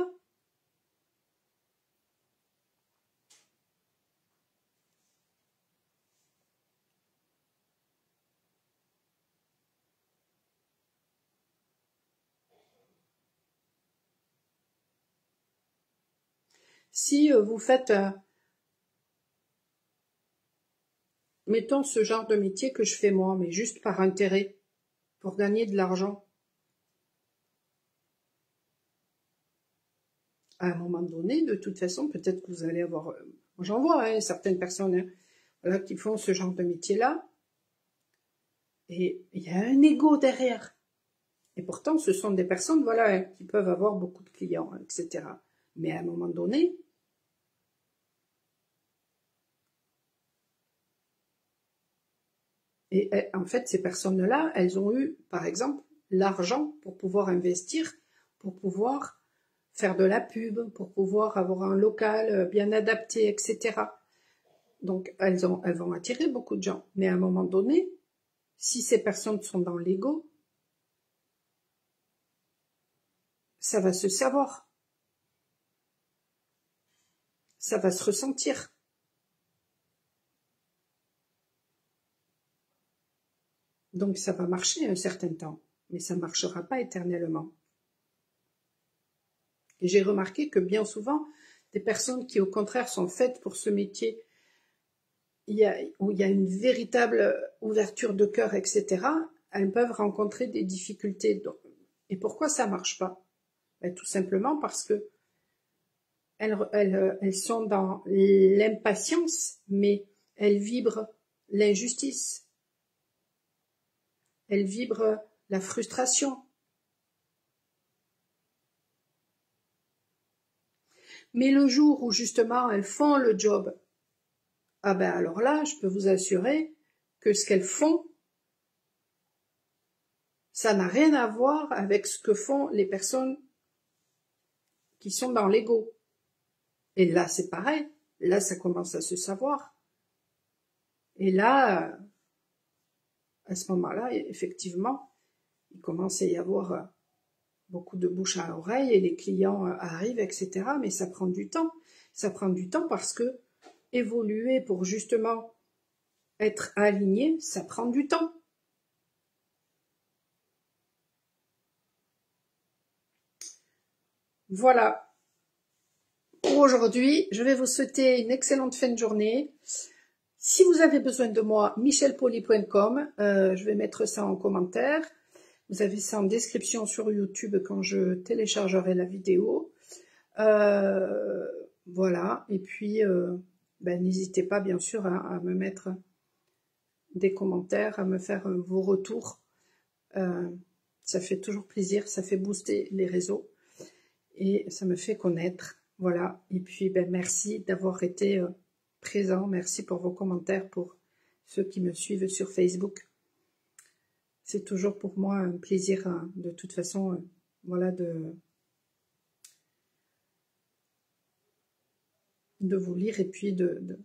Si vous faites, mettons ce genre de métier que je fais moi, mais juste par intérêt, pour gagner de l'argent, à un moment donné, de toute façon, peut-être que vous allez avoir... moi j'en vois certaines personnes voilà, qui font ce genre de métier-là, et il y a un ego derrière. Et pourtant, ce sont des personnes voilà, qui peuvent avoir beaucoup de clients, etc. Mais à un moment donné, et en fait, ces personnes-là, elles ont eu, par exemple, l'argent pour pouvoir investir, pour pouvoir faire de la pub, pour pouvoir avoir un local bien adapté, etc. Donc, elles vont attirer beaucoup de gens. Mais à un moment donné, si ces personnes sont dans l'ego, ça va se savoir. Ça va se ressentir. Donc, ça va marcher un certain temps, mais ça ne marchera pas éternellement. Et j'ai remarqué que bien souvent, des personnes qui, au contraire, sont faites pour ce métier, où il y a une véritable ouverture de cœur, etc., elles peuvent rencontrer des difficultés. Et pourquoi ça marche pas? Ben, tout simplement parce que elles sont dans l'impatience, mais elles vibrent l'injustice. Elles vibrent la frustration. Mais le jour où justement elles font le job, ah ben alors là, je peux vous assurer que ce qu'elles font, ça n'a rien à voir avec ce que font les personnes qui sont dans l'ego. Et là, c'est pareil. Là, ça commence à se savoir. Et là, à ce moment-là, effectivement, il commence à y avoir beaucoup de bouche à oreille et les clients arrivent, etc. Mais ça prend du temps. Ça prend du temps parce que évoluer pour justement être aligné, ça prend du temps. Voilà. Pour aujourd'hui, je vais vous souhaiter une excellente fin de journée. Si vous avez besoin de moi, michelpoli.com, je vais mettre ça en commentaire. Vous avez ça en description sur YouTube quand je téléchargerai la vidéo. Voilà, et puis n'hésitez pas bien sûr à me mettre des commentaires, à me faire vos retours. Ça fait toujours plaisir, ça fait booster les réseaux et ça me fait connaître. Voilà, et puis merci d'avoir été présent, merci pour vos commentaires, pour ceux qui me suivent sur Facebook. C'est toujours pour moi un plaisir, de toute façon, voilà, de vous lire et puis de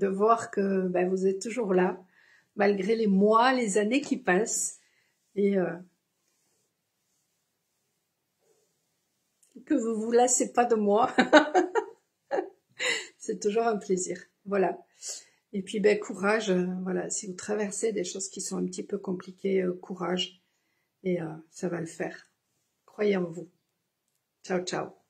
voir que vous êtes toujours là, malgré les mois, les années qui passent, et que vous vous lassez pas de moi. C'est toujours un plaisir. Voilà. Et puis courage, voilà, si vous traversez des choses qui sont un petit peu compliquées, courage, et ça va le faire. Croyez en vous. Ciao, ciao.